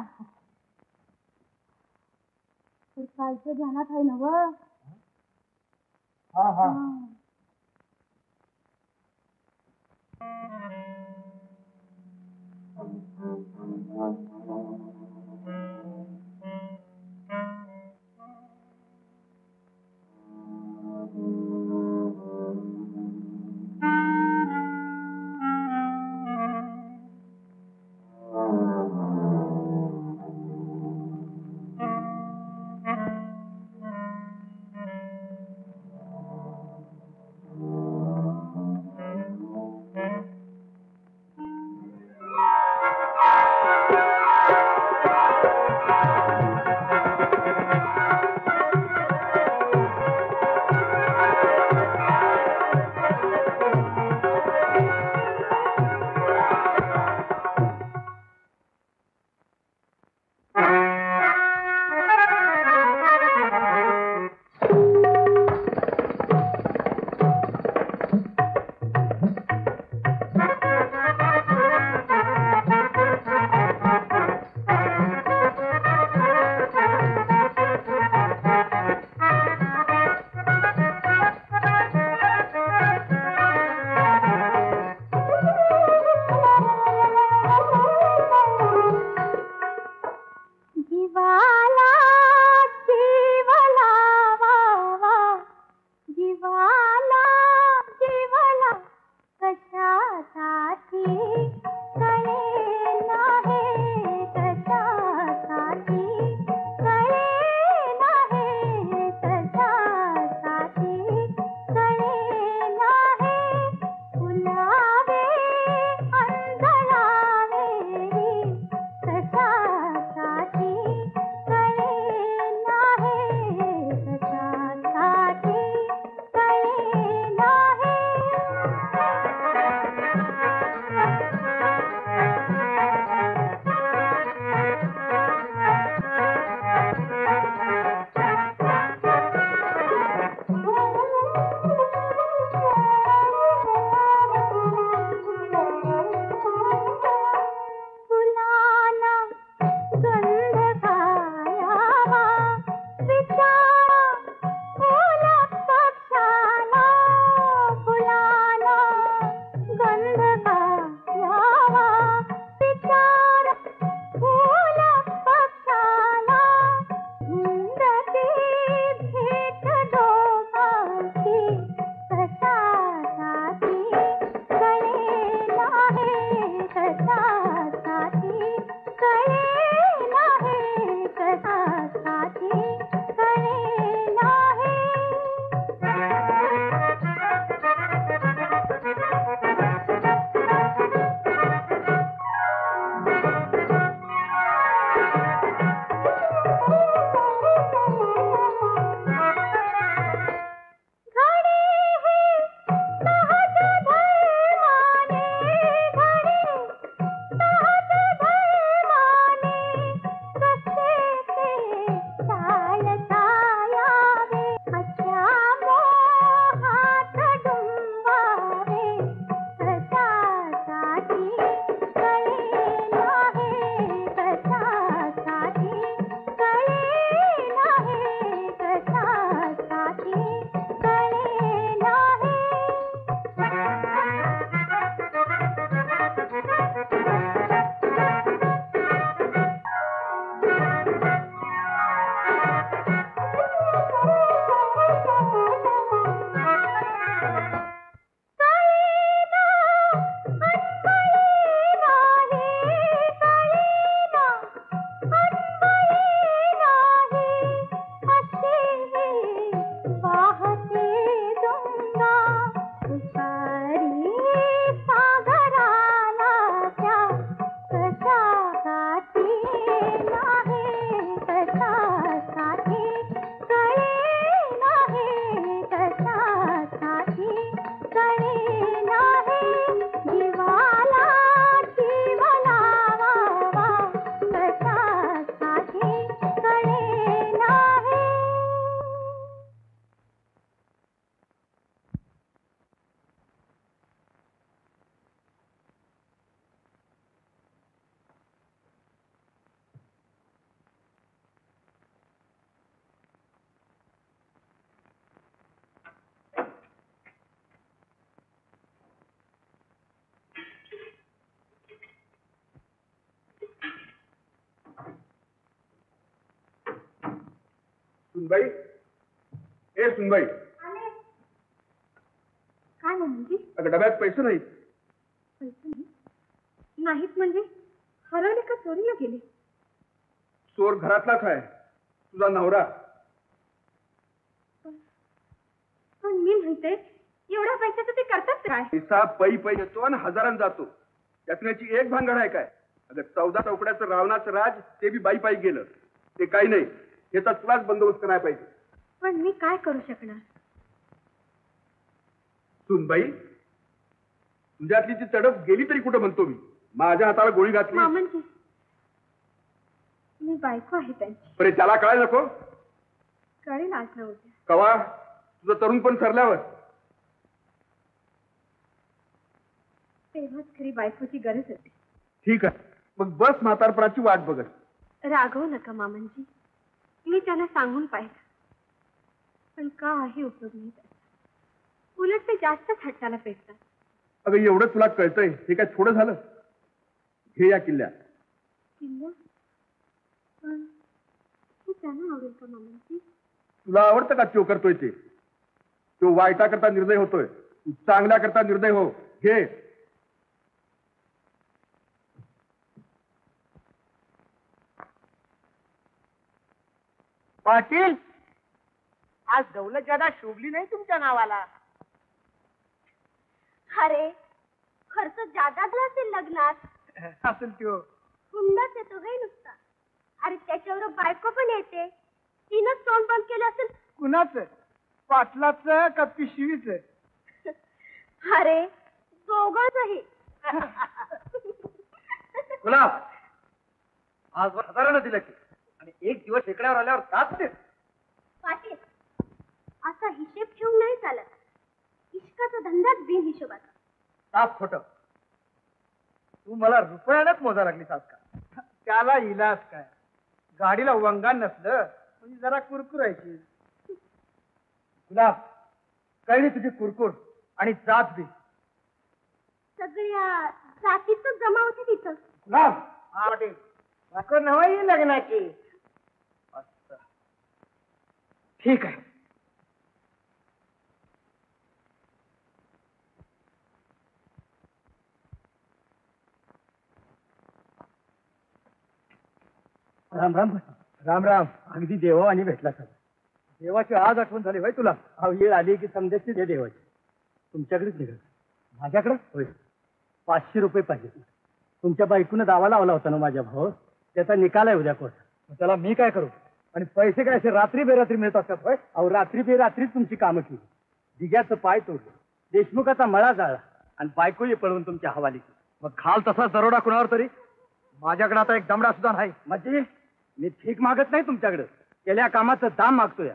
तर कालचं ध्यानात आहे नव. हा. 啊 हा. जीवाला जीव लावावा, जीवाला जीवला कशासाठी कळेना हे, कशासाठी कळेना हे, कशासाठी कळेना हे. फुलावे अंधळावे कशासाठी कळेना हे, कशासाठी कळेना हे. फुलाला गंध घालावा, विचार फुल पक्षाला. फुलाला गंध घालावा, विचार फुल पक्षाला. झुंजती भेट दोघांची कशासाठी कळेना हे, कशासाठी कळेना हे, कशासाठी कळेना हे. घडी ही सहज धैर्याने, घडी सहज धैर्याने कसे ते चालता यावे. अशा मोहात डुंबावे कशासाठी कळेना हे, कशासाठी कळेना हे, कशासाठी कळेना हे. जीवाला जीव लावावा, कशासाठी कळेना हे. सुनबाई, ए सुनबाई, काय म्हणजे अगं डब्यात पैसे नाहीत. पैसे नाहीत म्हणजे हरवले का चोरीला गेले? चोर घरातलाच आहे, तुझा नवरा. पण मी म्हणते एवढ्या पैशाचं ते करतात काय? पैसा पै पै येतो आणि हजारांनी जातो, त्यातण्याची एक भानगड आहे काय? अगं 14 चौकड्याचं रावणाचं राज ते बी बाई पायी गेलं. ते काही नाही, याचा तुलाच बंदोबस्त करायला पाहिजे. पण मी काय करू शकणार? सुनबाई, तुझ्यातली ती तडफ गेली तरी कुठं म्हणतो मी. माझ्या हाताला गोळी घातली. मामांजी, मी बायको आहे त्यांची. बरे त्याला कळायला नको? कळेल आज ना उद्या. कवा? तुझं तरुण पण सरल्यावर. तेव्हाच खरी बायकोची गरज होती. ठीक आहे, मग बस म्हातारपणाची वाट बघत. रागवू नका मामांजी, मी त्याला सांगून पाहिलं, पण काही उपयोग नाही त्याचा. उलट ते जास्तच हट्टाला पेटतात. अगं एवढं तुला कळतंय, हे काय थोडं झालं? घे या किल्ल्या. किल्ला? पण त्यांना आवडेल का मामांची? तुला आवडतं का तो करतोय ते? तो वाईटा करता निर्दय होतोय, तू चांगल्या करता निर्दय हो. घे. पाटील, आज दौलत ज्यादा शोभली नाही तुमच्या नावाला. अरे खर्च जादा झाला असेल लग्नात. असेल त्यो. हुंडाच येतो गे नुसता. अरे त्याच्यावर बायको पण येते. तिनंच तोंड बंद केलं असेल. कुणाचं? पाटलाचं का पिशवीचं? अरे दोघंचही. गुलाब, आज हजारानं दिलं की, आणि एक दिवस शेकड्यावर आल्यावर दात दे. पाटील, असा हिशेब ठेवून नाही चालत. इश्काचा धंदाच बिन हिशोबाचा. साफ खोट. तू मला रुपयानंच मोजा लागलीस आज का? त्याला इलाज काय? गाडीला वंगाण नसलं म्हणजे जरा कुरकुरायची. गुलाब, कळली तुझी कुरकुर आणि जात बी. सगळ्या जातीच जमा होते तिथं. गुलाब, हा पाटील, बायको नवाई लग्नाची. असं. ठीक आहे. राम राम. राम राम. अगदी देवावानी भेटला सर. देवाची आज आठवण झाली भाई तुला. अहो वेळ आली की समजायची दे देवाची. तुमच्याकडेच निघाल. माझ्याकडे? होय. 500 रुपये पाहिजे. तुमच्या बायकोनं दावा लावला होता ना माझ्या भाऊ, त्याचा निकाल आहे उद्या कोर्टात. मग त्याला मी काय करू? आणि पैसे काय असे रात्री बेरात्री मिळत असतात होय? अहो रात्री बेरात्रीच तुमची कामं केली. दिग्याचं पाय तोडलं, देशमुखाचा मळा जाळला आणि बायकोही पळवून तुमच्या हवाली केली. मग खाल तसा दरोडा कुणावर तरी? माझ्याकडे आता एक दमडा सुद्धा नाही. म्हणजे मी ठीक मागत नाही तुमच्याकडे, केल्या कामाचं दाम मागतोय.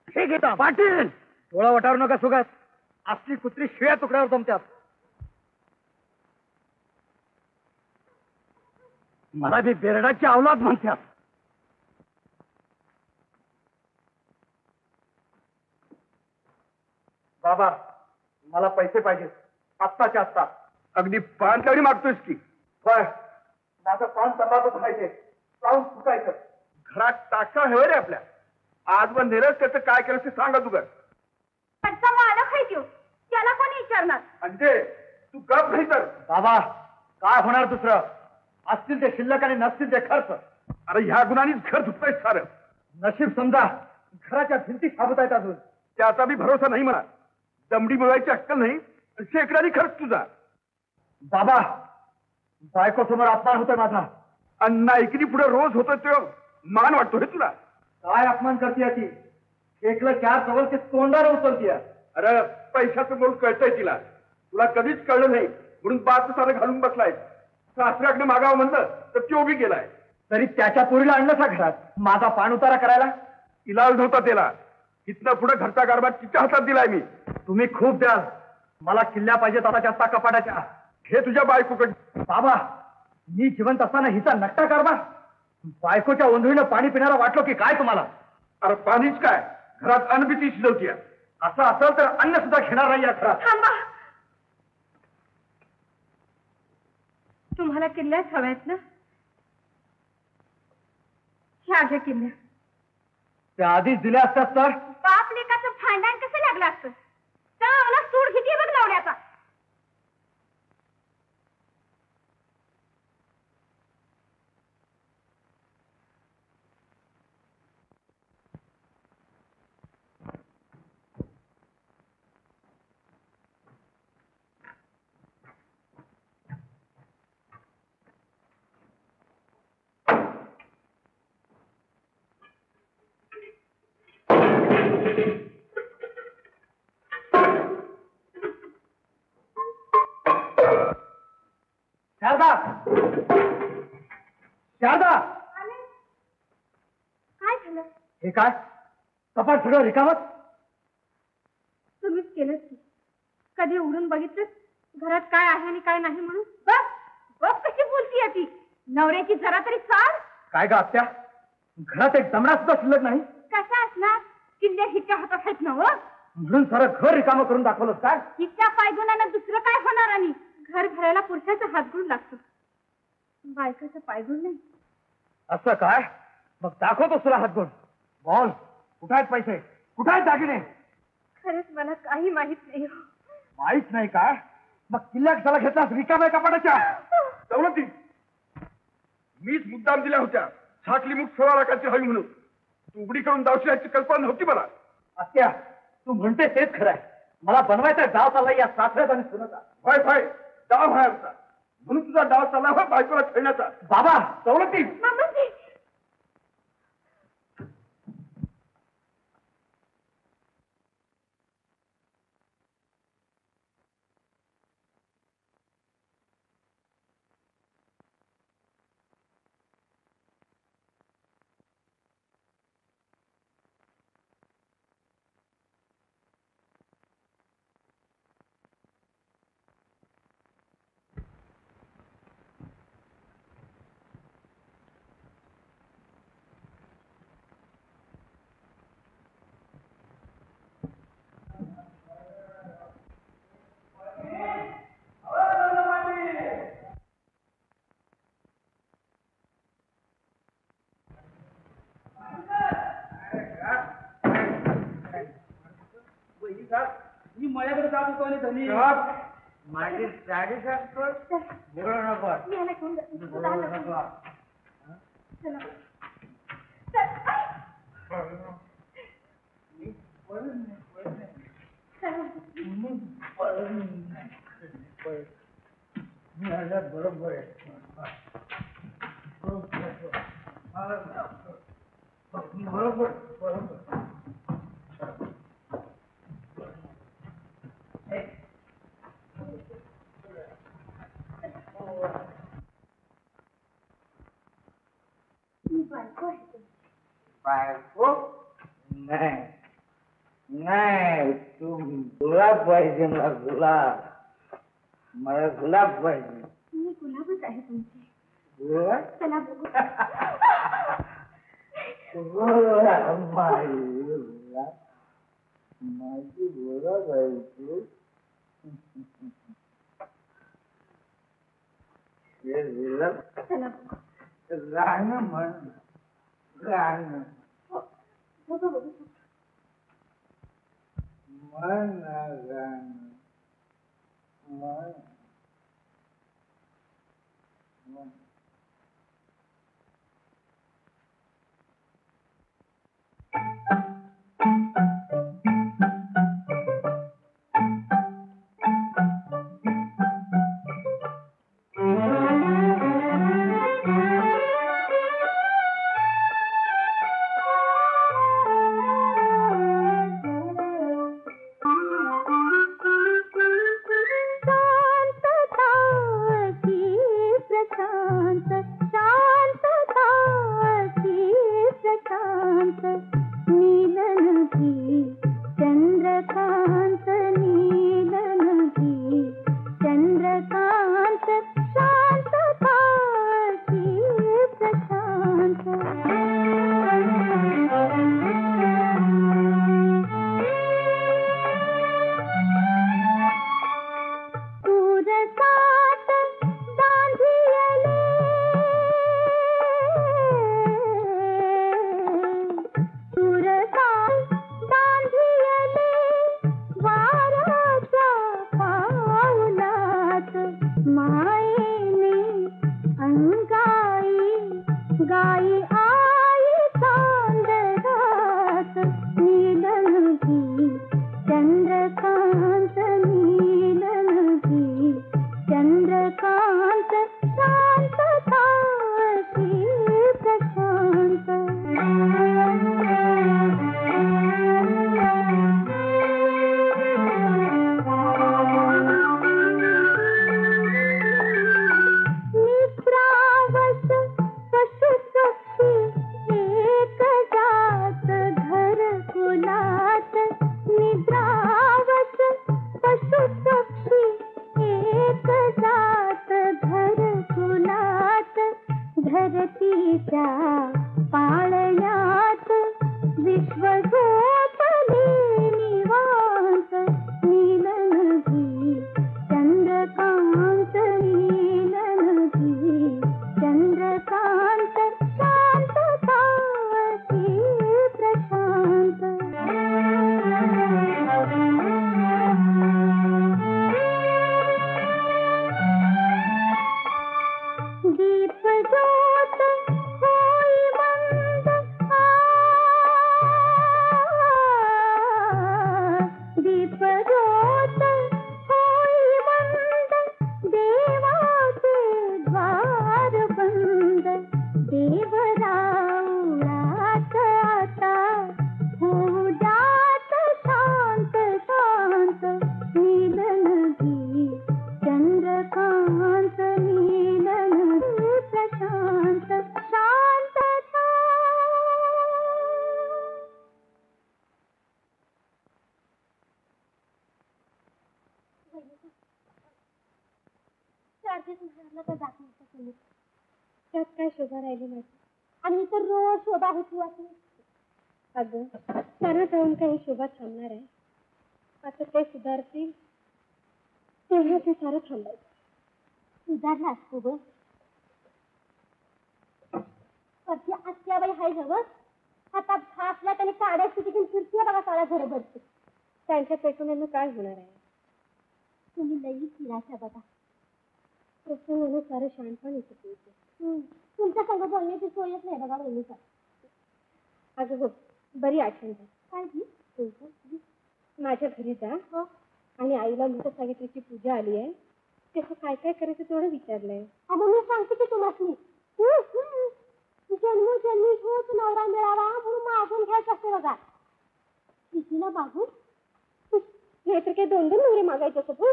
हे घेता पाटील. डोळा वटारू नका सुगात. असली कुत्री शिळ्या तुकड्यावर जमत्यात. मला बी बेरडाची अवलाद म्हणतात. बाबा, मला पैसे पाहिजेत आत्ताच्या आत्ता. अगदी पान तरी मागतोयस की? होय, माझं पान तंबाखू खायचे, जाऊन चुकायचं. घरात टाका हवं रे आपल्या. आजवर नेरच त्याचं काय केलं ते सांगा तू. त्यांचा मालक आहे त्यो. त्याला कोणी विचारणार? म्हणजे तू गप नाही तर. बाबा, काय होणार दुसरं? असतील ते शिल्लक आणि नसतील ते खर्च. अरे ह्या गुणांनीच घर धुतलंय सारं. नशीब समजा घराच्या भिंती साबत आहेत अजून. त्याचा बी भरोसा नाही मला. दमडी मिळवायची अक्कल नाही, शेकड्यानी खर्च तुझा. बाबा, बायको समोर अपमान होतोय माझा. आणि नायकिनी पुढे रोज होतोय तो मान वाटतो हे तुला. काय अपमान करते ती? एकलं चार जवळ ते तोंडाला उचलतीय. अरे पैशाचं मोल कळतंय तिला. तुला कधीच कळलं नाही म्हणून बात सारं घालून बसलाय. सासऱ्याकडे मागावं म्हणलं तर तो बी गेलाय. तरी त्याच्या पोरीला आणलं का घरात माझा पाण उतारा करायला? इलाज नव्हता त्याला. इथनं पुढे घरचा कारभार तिच्या हातात दिलाय मी. तुम्ही खूप द्याल. मला किल्ल्या पाहिजेत आता जास्त कपाटाच्या. हे तुझ्या बायकोकडे. बाबा, मी जिवंत असताना हिचा नक्का कारभार? बायकोच्या ओंधळीनं पाणी पिणारा वाटलो की काय तुम्हाला? अरे पाणीच काय, घरात अनबिती शिजवतीय. असं असेल तर अन्न सुद्धा घेणार नाही या घरात. थांबा. तुम्हाला किल्ल्याच हव्यात ना? ह्या घ्या किल्ल्या. त्या आधीच दिल्या असतात तर. बाप लेकाचं भांडण कसं लागलं असतं? तर मला सूड किती बघ लावण्याचा. शारदा, शारदा, काय झालं? हे काय? कपाट सगळं रिकामच. तुम्हीच केलंच की. कधी उघडून बघितलं घरात काय आहे आणि काय नाही म्हणून? बस बस कशी बोलतीये ती. नवऱ्याची जरा तरी चाल. काय ग आत्या, घरात एक दमडा सुद्धा शिल्लक नाही. कसा असणार? किल्ल्या हिच्या हातात आहेत ना हो. म्हणून सारं घर रिकामं करून दाखवलं काय? हिच्या पायगुणानं दुसरं काय होणार? आणि घर भरायला पुरुषाचा हातगुण लागतो, बायकाचा पायगुण नाही. असं काय? मग दाखवतो तुला हातगुण. बोल, कुठे आहेत पैसे, कुठे आहेत दागिने? खरंच मला काही माहित नाही हो. माहित नाही का? मग किल्ल्या कशाला घेतलास रिकाम्या कपाटाच्या? दौलती मीच मुद्दाम दिल्या होत्या, झाकली मुख 16 लाखाची हवी म्हणून. तू उघडी करून दावशी याची कल्पना नव्हती मला. आत्या, तू म्हणते तेच खरं आहे. मला बनवायचा डाव चालला या सासऱ्यात आणि सुनाचा. भाई भाई, डाव आहे आमचा, म्हणून तुझा डाव चालला होय बायकोला खेळण्याचा. बाबा, दौलती मामाजी, मी माझ्याकडे जात होतो आणि धनी माझी साडी सांगतो बोलू नको. मी याला घेऊन जाते. बोलू नको. चला. बरोबर आहे. बरोबर बरोबर. बायको नाही नाही, तू गुलाब पाहिजे मला. गुलाब, मला गुलाब पाहिजे. मी गुलाबच आहे तुमची. गुलाब चला बघू. गुलाब माझी गुलाब, माझी गुलाब आहे तू. हे गुलाब चला बघू. गाणं म्हण, गाणं बघू बघू. म्हण ना गाणं म्हण. सोन ऑफिस मारलं तर जात नव्हतं तुम्ही. त्यात काय शोभा राहिली माझी. आणि तर रोज शोभा होती वाटली. अगं सर्व जाऊन काही शोभा थांबणार आहे. आता ते सुधारतील तेव्हा ते सारं थांबायचं. सुधारला असतो ग. वरती आत्याबाई हाय जवळ. हातात घासला त्याने काढायची तिथून फिरते बघा सारा घर भरते. त्यांच्या पेटून काय होणार आहे. तुम्ही लई निराशा बघा. प्रसंगानं सारं शांतपण येते. तुमच्या संग बोलण्याची सोयच नाही बघा बहिणीचा. अगं हो बरी आठवण झाली. काय जी तुमचं माझ्या घरी जा आणि आईला मृत सावित्रीची पूजा आली आहे तेव्हा काय काय करायचं तेवढं विचारलंय. अगं मी सांगते की तुम्हाला जन्मी जन्मी होत नवरा मिळावा म्हणून मागून घ्यायचं असते बघा. तिला मागून हे तर काही 2-2 नवरे मागायचे असत हो.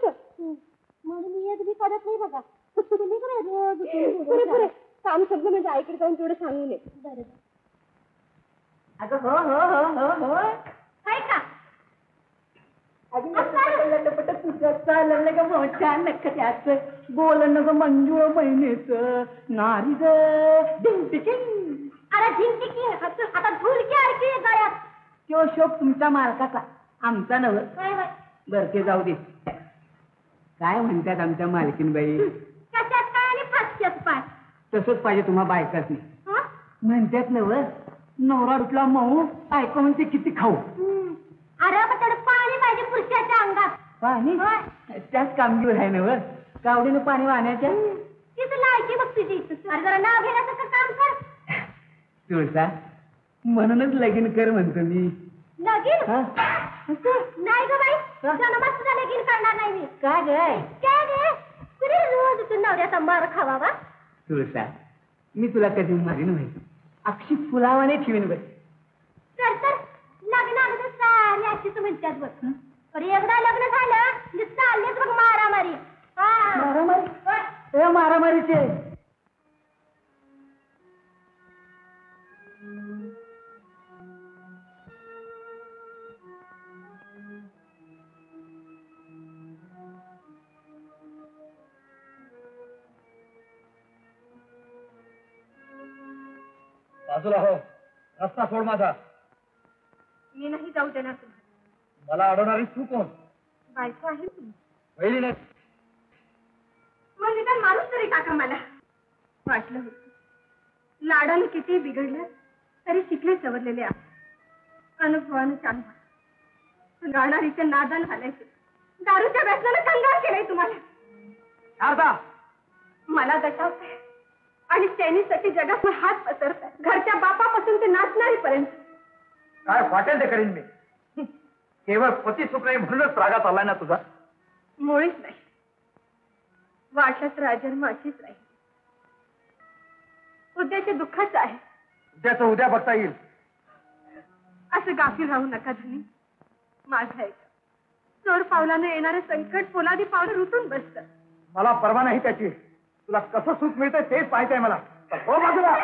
म्हणून मी एक बी करत नाही बघा. तुम्ही रोज काम सगळं म्हणजे आईकडे जाऊन तेवढं सांगू नये. बरं अगं हो हो हो हो हो काय का लटपट तुझं चाललं ग मोठ्या नखत्याच बोलणं ग मंजूळ महिनेच नारी ग ढिंटिकिंग. अरे झिंटिकी आता झुलकी अडकी गळ्यात. तो शोक तुमच्या मालकाचा आमचा नव. काय बाय बर ते जाऊ दे. काय म्हणतात आमच्या मालकीनबाई. कशात काय आणि फासक्यात पाय. तसंच पाहिजे तुम्हा बायकासनी. म्हणतात नव नवरा उठला मऊ बायको म्हणते किती खाऊ. अरे पण तेवढं पाणी पाहिजे पुरुषाच्या अंगात. पाणी त्याच कामगिरी आहे नव. कावडीनं पाणी वाहण्याच्या तिथं लायकी बघ तुझी. अरे जरा नाव घेण्यासारखं काम कर. तुळसा म्हणूनच लगीन कर म्हणतो मी. लगीन नाही ग बाई. जन्मात सुद्धा लगीन करणार नाही मी. काय गे काय गे कुणी रोज तू नवऱ्याचा मार खावा. तुळसा मी तुला कधी मारीन माहिती. अक्षी फुलावाने ठेवीन बाई. तर लग्न अगदी सारी अशीच म्हणतात बघ. पण एकदा लग्न झालं की चाललेच बघ मारामारी. मारामारी मारामारीचे बाजूला हो. रस्ता सोड माझा. मी नाही जाऊ देणार तुम्हाला. मला अडवणारी तू कोण. बायको आहे तुम्ही. पहिली नाही. मग निदान मारून तरी टाका मला. वाटलं होतं लाडानं किती बिघडलं तरी शिकले सवरलेले आहे. अनुभवानं चालू गाणारीच्या नादानं घालायचं. दारूच्या व्यसनानं कंगाल केलंय तुम्हाला. शारदा मला गटावतंय आणि चैनीसाठी जगात हात पसरताय. घरच्या बापापासून ते नाचणारीपर्यंत. काय वाटेल ते करीन मी. केवळ पती सुख नाही म्हणूनच रागात आलाय ना तुझा. मुळीच नाही. वाटलं तर अजन्म अशीच राहील. उद्याच्या दुःखाचं आहे. उद्याचं उद्या बघता येईल. असं गाफील राहू नका धनी. माझं ऐका. चोर पावलानं येणारं संकट पोलादी पावलं रुतून बसतं. मला परवा नाही त्याची. तुला कसं सुख मिळतंय तेच पाहिजे मला. हो बाजूला.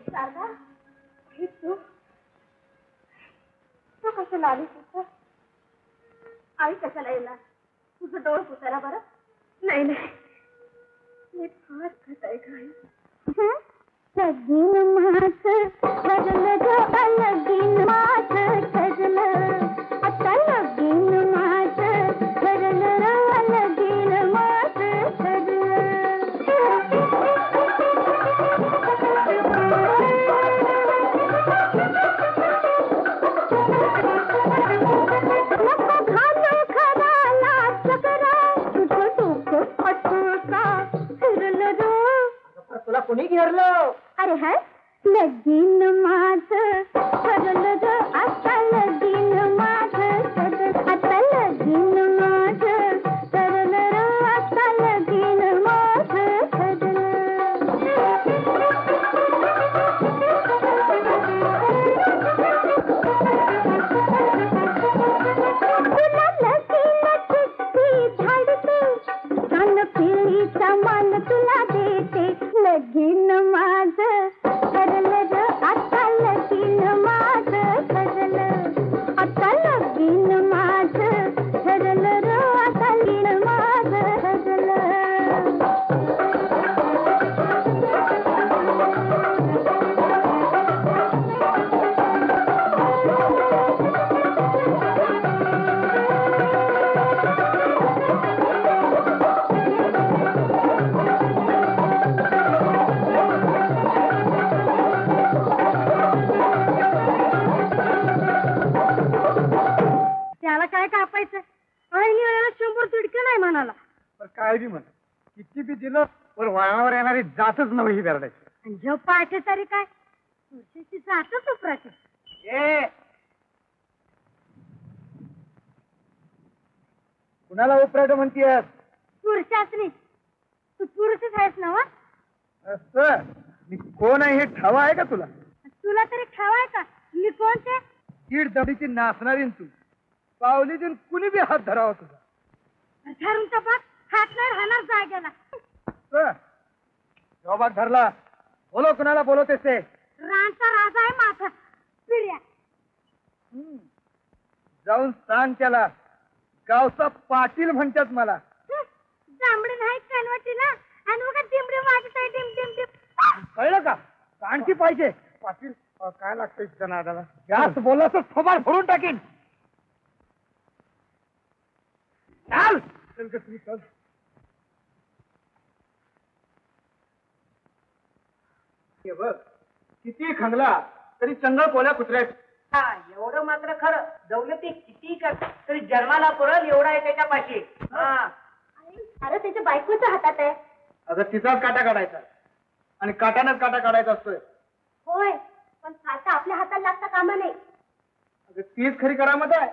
शारदा हे तू कशाला आलीस तिथं. आई कशाला येणार. तुझं डोळ पुसायला बरं. नाही नाही मी फार खताय काय. लगीन मास ठरलं ग लगीन मास ठरलं. आता लगीन मास ठरलं लगीन मास ठरलं. तुला कोणी घेरलं. अरे हा लगीन माझ ठरलं ग आता लगीन माझ ठरलं. आता लगीन माझ ठरलं आता लगीन माझ ठरलं. तुला लगीन वळणावर येणारी जातच नव्हे ही बेरडाची. आणि जो पाठे तरी काय तुळशीची जातच उपराची. कुणाला उपराट म्हणतीयस? पुरुषासनी तू पुरुषच आहेस ना? असं मी कोण आहे हे ठावा आहे का तुला? तुला तरी ठेवाय का मी कोणते? कीड दडीची नाचणारी तू. पावली देऊन कुणी बी हात धरावा तुझा. धरून तपास हात नाही राहणार जागेला. जॉबाक धरला. बोलो कुणाला बोलवतेस ते? रानचा राजा आहे माझा पिढ्या. जाऊन सांग त्याला गावचा पाटील म्हणतात मला. जांभळे नाही कानवटीला आणि मग डिमडी वाजत आहे डिम डिम डिम. कळलं का? आणखी पाहिजे. पाटील काय लागतंय तुझ्या नादाला? जास्त बोलला तर थोबाड फोडून टाकीन. चाल चल ग तुम्ही चल. हे बघ किती खंगला तरी चंगळ कोल्या कुत्र्यात. हा एवढं मात्र खरं. दौलती किती कर तरी जन्माला पुरल एवढा आहे त्याच्या पाशी. हा अरे त्याच्या बायकोच्या हातात आहे. आता तिचाच काटा काढायचा आणि काटानच काटा काढायचा असतोय. होय पण सारखा आपल्या हाताला लागता कामा नाही. अगं तीच खरी करामत आहे.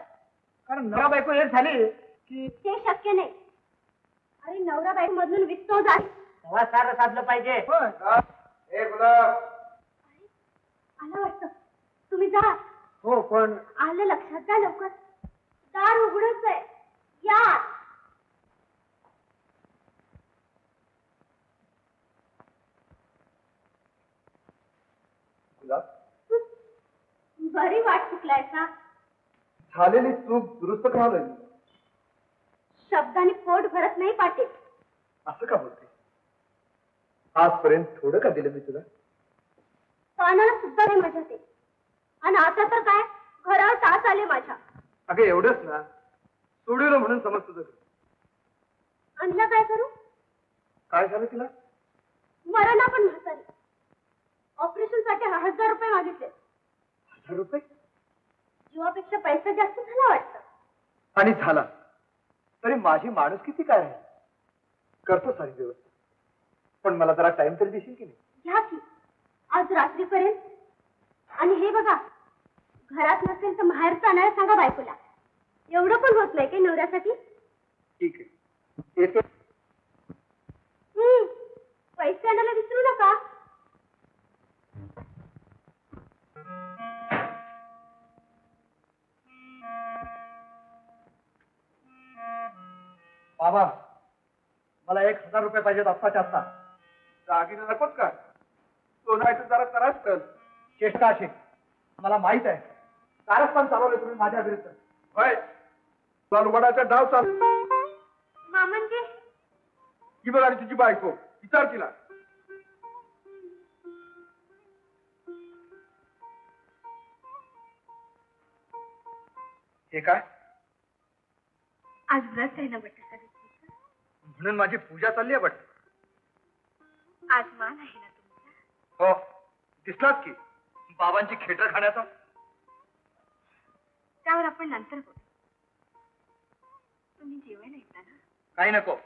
कारण नवरा बायको एक झाली की ते शक्य नाही. अरे नवरा बायको मधून विकतो जाईल. तेव्हा सारं साधलं पाहिजे. हे गुलाब. आला वाटतं तुम्ही जा. हो पण आलं लक्षात जा लवकर. दार उघडच आहे या. गुलाब बरी वाट चुकलाय का? झालेली चूक दुरुस्त करावं. शब्दाने पोट भरत नाही पाटील. असं का बोलते? आजपर्यंत थोडं का दिलं मी तुला? कानाला सुद्धा नाही माझ्या ते. आणि आता तर काय घरावर टाच आले माझ्या. अगं एवढंच ना. सोडवलं म्हणून समज तुझं. आणलं काय करू? काय झालं तिला? मरणा पण म्हातारी. ऑपरेशन साठी 1000 रुपये मागितले. 1000 रुपये? जीवापेक्षा पैसा जास्त झाला वाटतं. आणि झाला तरी माझी माणूस किती काय आहे. करतो सारी व्यवस्था. पण मला जरा टाइम तरी देशील की नाही? घ्या की आज रात्रीपर्यंत. आणि हे बघा घरात नसेल तर बाहेरचं आणायला सांगा बायकोला. एवढं पण होत नाही काही नवऱ्यासाठी. ठीक आहे येतो. पैसे आणायला विसरू नका. बाबा मला 1000 रुपये पाहिजेत आत्ताच्या आत्ता. दागिने नकोच का? सोनायचं जरा त्रास कर. चेष्टा अशी मला माहित आहे. कारस्थान चालवले तुम्ही माझ्या विरुद्ध. होय लालवडाचा डाव चाल. मामांजी ही बघ आणि तुझी बायको. विचार तिला. हे काय? आज व्रत आहे ना बटाटा. म्हणून माझी पूजा चालली आहे. बट आज मान आहे ना तुमचा. हो दिसलात की बाबांची खेटर खाण्याचा. त्यावर आपण नंतर बोलू. तुम्ही जेवायला येता ना? काही नको.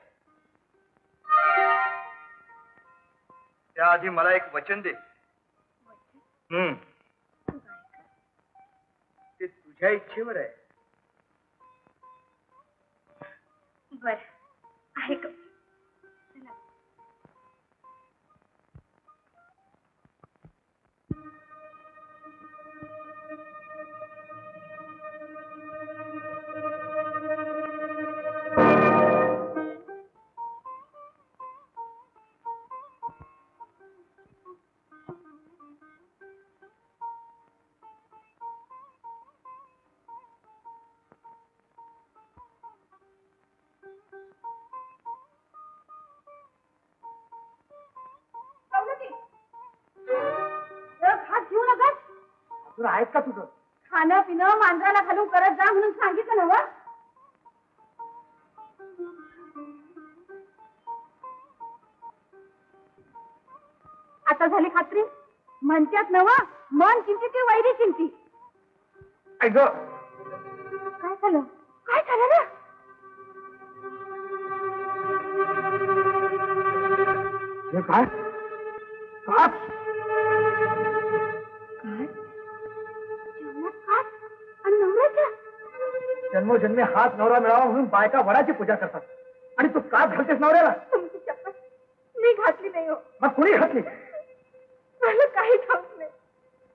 त्याआधी मला एक वचन दे. ते तुझ्या इच्छेवर आहे. बर आहे का? चला. हात घेऊ नका. तुला आहेत का तुझं? खाणं पिणं मांजराला घालून करत जा म्हणून सांगितलं नव्ह. आता झाली खात्री. म्हणतात नव्ह मन चिंती ती वैरी चिंती. ऐक काय झालं? काय झालं ना? हे काय काच जन्मोजन्मी हाच नवरा मिळावा म्हणून बायका वडाची पूजा करतात आणि तू काच घालतेस नवऱ्याला. तुमची चप्पल मी घातली नाही हो. मग कुणी घातली? मला काही ठाऊक नाही.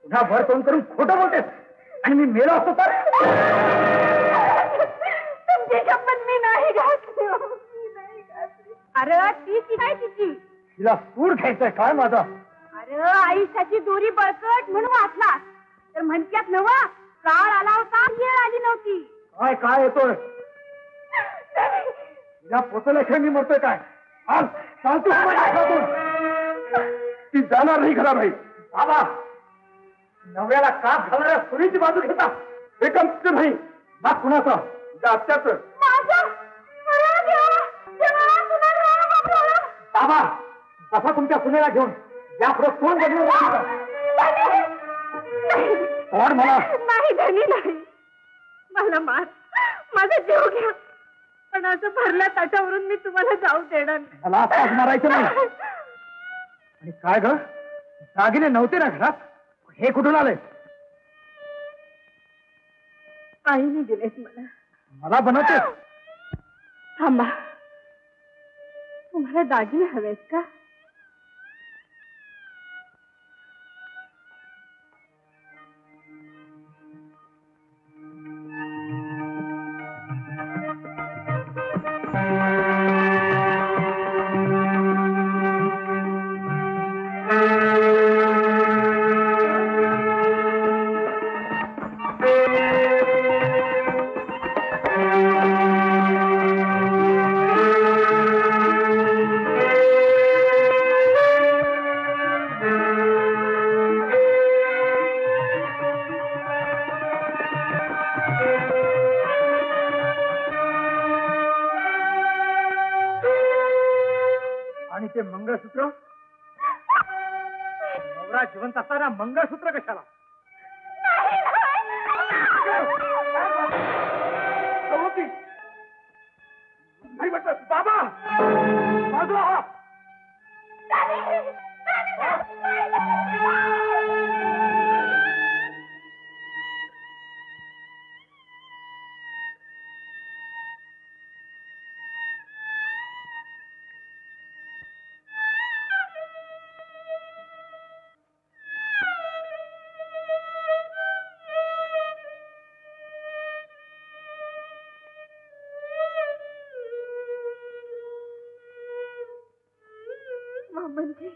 पुन्हा भर तोंड करून खोटं बोलतेस आणि मी मेलो असतो तर. तुमची चप्पल मी नाही घातली हो. मी नाही घातली. अरे ती काय तिची? तिला सूर घ्यायचंय काय माझा? अरे आयुष्याची दोरी बळकट म्हणून वाचला तर म्हणत्यात नवा काळ आला होता वेळ आली नव्हती. काय काय येतोय? तिला पोचल्याशिवाय मी मरतोय काय? आज सांगतो ती जाणार नाही घरा नाही. बाबा नव्याला काप घालणाऱ्या सुनीची बाजू घेता एकच नाही ना कुणाचा आत्याच. बाबा तसा तुमच्या सुनेला घेऊन या पुढे तोंड बदलून कोण मला नाही धनी नाही. मला मार माझा जीव घ्या पण असं भरल्या ताटावरून मी तुम्हाला जाऊ देणार नाही. मला आताच मारायचं नाही. आणि काय ग दागिने नव्हते ना घरात? हे कुठून आले? आईने दिलेत मला. मला बनवते? थांबा तुम्हाला दागिने हवेत का? आणि ते मंगळसूत्र? नवरा जिवंत असताना मंगळसूत्र कशाला? नाही म्हटलं बाबा बाजूला हा. मामांजी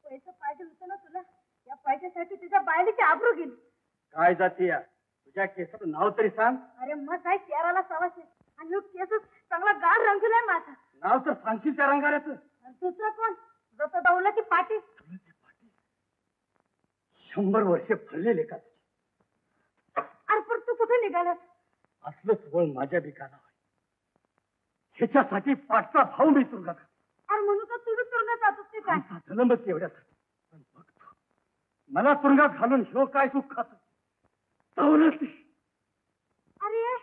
पैसा पाहिजे होतं ना तुला. या पैशासाठी तुझ्या बायलीची आबरू गेली. काय जाती तुझ्या केसाचं नाव तरी सांग. अरे मग काय चेहराला सवाशे आणि ह्यो केसच चांगला गाढ रंगलाय माझा. नाव तर सांगशील त्या रंगाऱ्याचं. आणि दुसरं कोण? जसं दौलती पाटील. 100 वर्षे भरलेले का? अरे पण तू कुठे निघालास? असलंच वळ माझ्या बिकाला ह्याच्यासाठी पाठचा भाऊ मी तुरुंगात. अरे म्हणून का तुझं तुरुंगात जातोस ते काय? जन्मच एवढ्यासाठी. पण बघतो मला तुरुंगात घालून ह्यो काय सुख खातो. दौलती अरे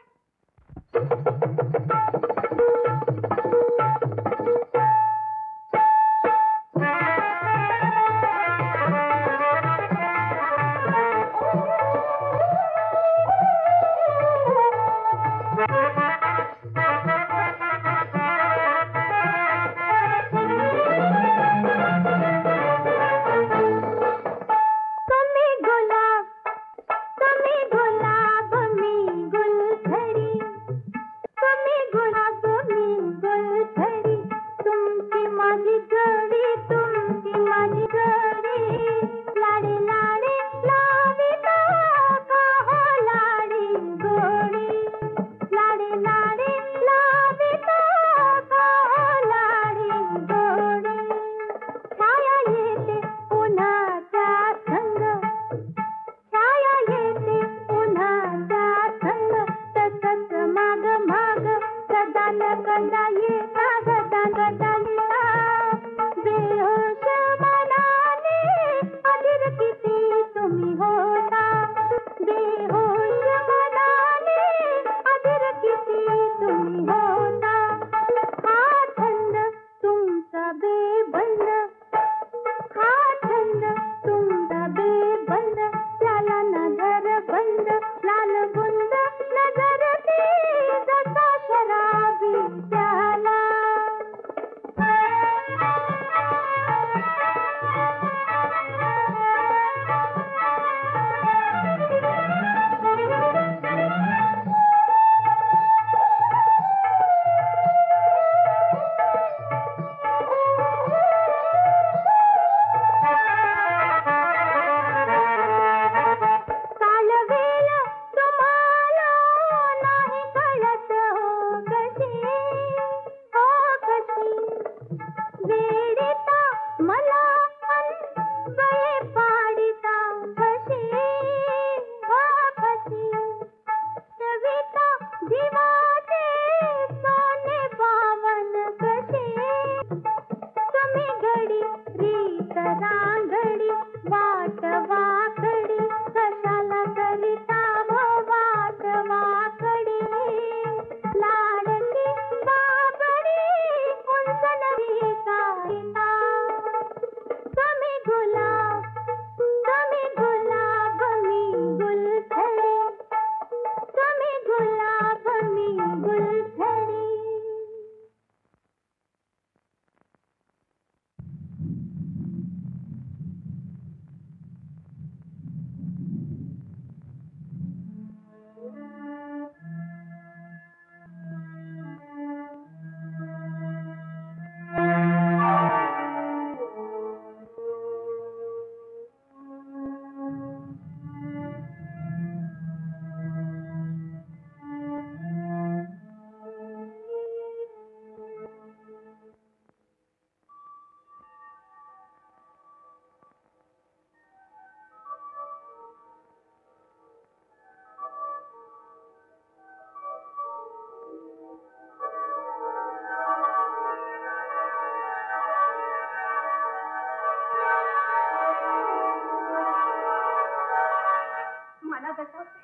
मला दटवते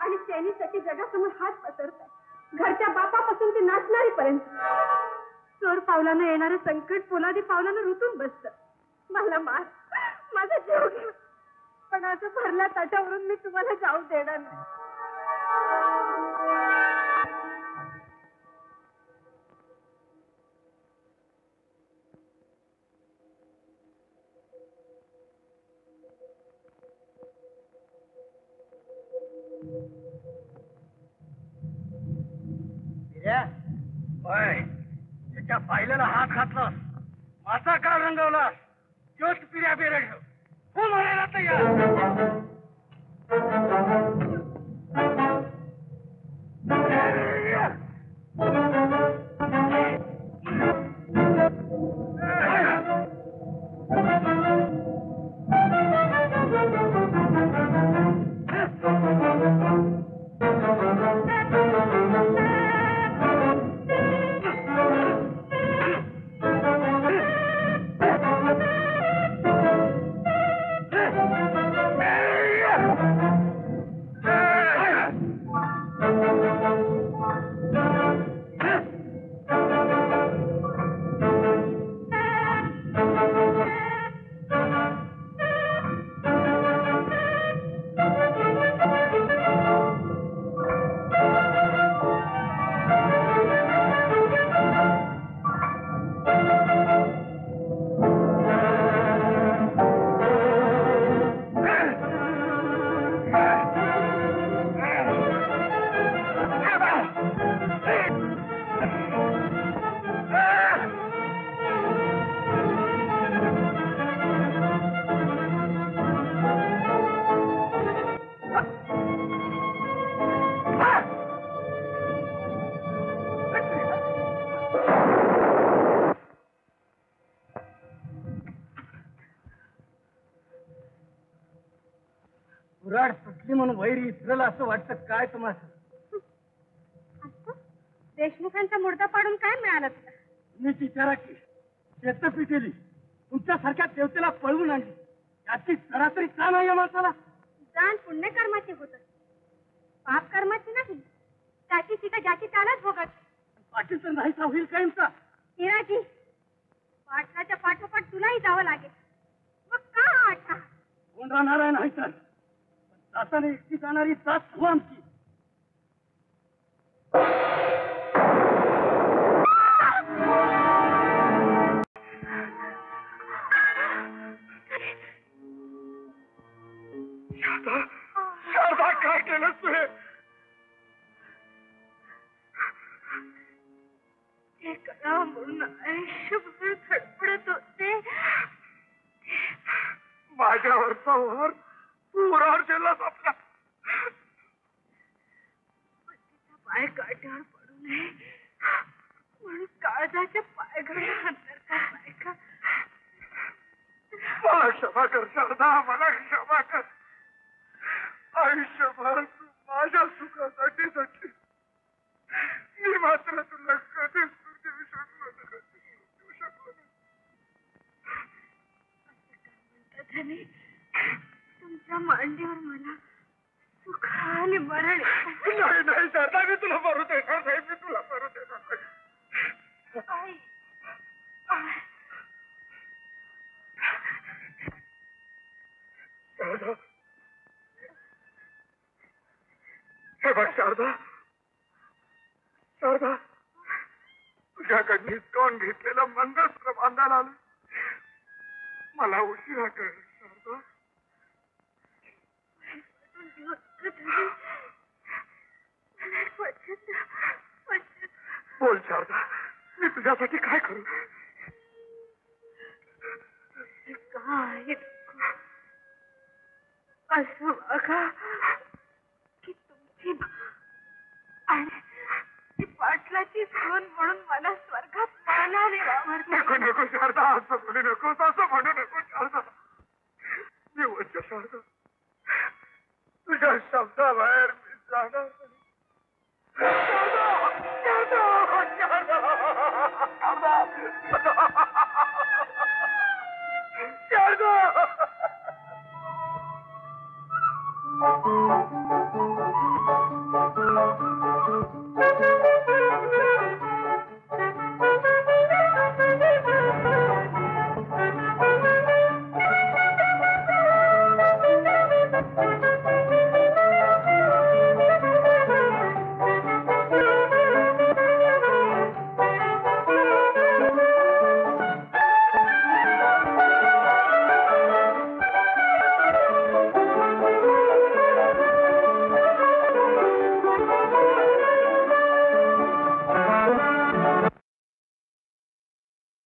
आणि चैनीसाठी जगासमोर हात पसरताय. घरच्या बापापासून ते नाचणारी पर्यंत. चोर पावलानं येणारं संकट पोलादी पावलानं रुतून बसतं. मला मार, माझा जीव घ्या, पण असं भरल्या ताटावरून मी तुम्हाला जाऊ देणार नाही. त्याच्या पाहिल्याला हात घातलास, माझा का रंगवलास, तोच पिऱ्या बेरड हो म्हणायला तयार. कुऱ्हाड सुटली म्हणून वैरी इतरलं असं वाटतं. काय तुम्हाला देशमुखांचा मुर्दा पाडून काय मिळालं तुला? तुम्हीच विचारा की, शेत पिटेली, तुमच्यासारख्या देवतेला पळवून आणली, याची सरासरी का नाही या माणसाला? जाण पुण्यकर्माची होत, पाप कर्माची नाही. त्याची सीता ज्याची त्यालाच भोगत. पाटीलचा नाहीसा होईल कायमचा. हिराजी, पाटलाच्या पाठोपाठ तुलाही जावं लागेल. मग का आठा? कोण राहणार आहे नाही तर जाताना एकटी जाणारी जात हो आमची. शारदा, काय केलं तू हे? हे करा म्हणून आयुष्यभर धडपडत होते. माझ्यावरचा वर पुरावर गेलास आपला. पाय काट्यावर पडू नये म्हणून काळजाच्या पायघड्या अंतर करताय का? मला क्षमा कर शारदा, मला क्षमा कर. आयुष्यभर तू माझ्या सुखासाठी जगली, मी मात्र तुला कधीच देऊ शकलो नाही. तुमच्या मांडीवर मला सुखाने मरण. नाही नाही शारदा, मी तुला मरू देणार नाही, मी तुला मरू देणार नाही. आई, शारदा, हे बघ शारदा, शारदा, तुझ्याकडे हिसकावून घेतलेलं मंगळसूत्र बांधायला आलं. मला उशिरा कळलं शारदा. बोल शारदा, मी तुझ्यासाठी काय करू? काय असं बघा की तुमची आणि पाटलाची सून म्हणून मला स्वर्गात पाहणारे वावर. नको नको शारदा, असं म्हणू नकोस, असं म्हणू नको शारदा. मी वंच शारदा, तुझ्या शब्दाबाहेर मी जाणार नाही. Thank you.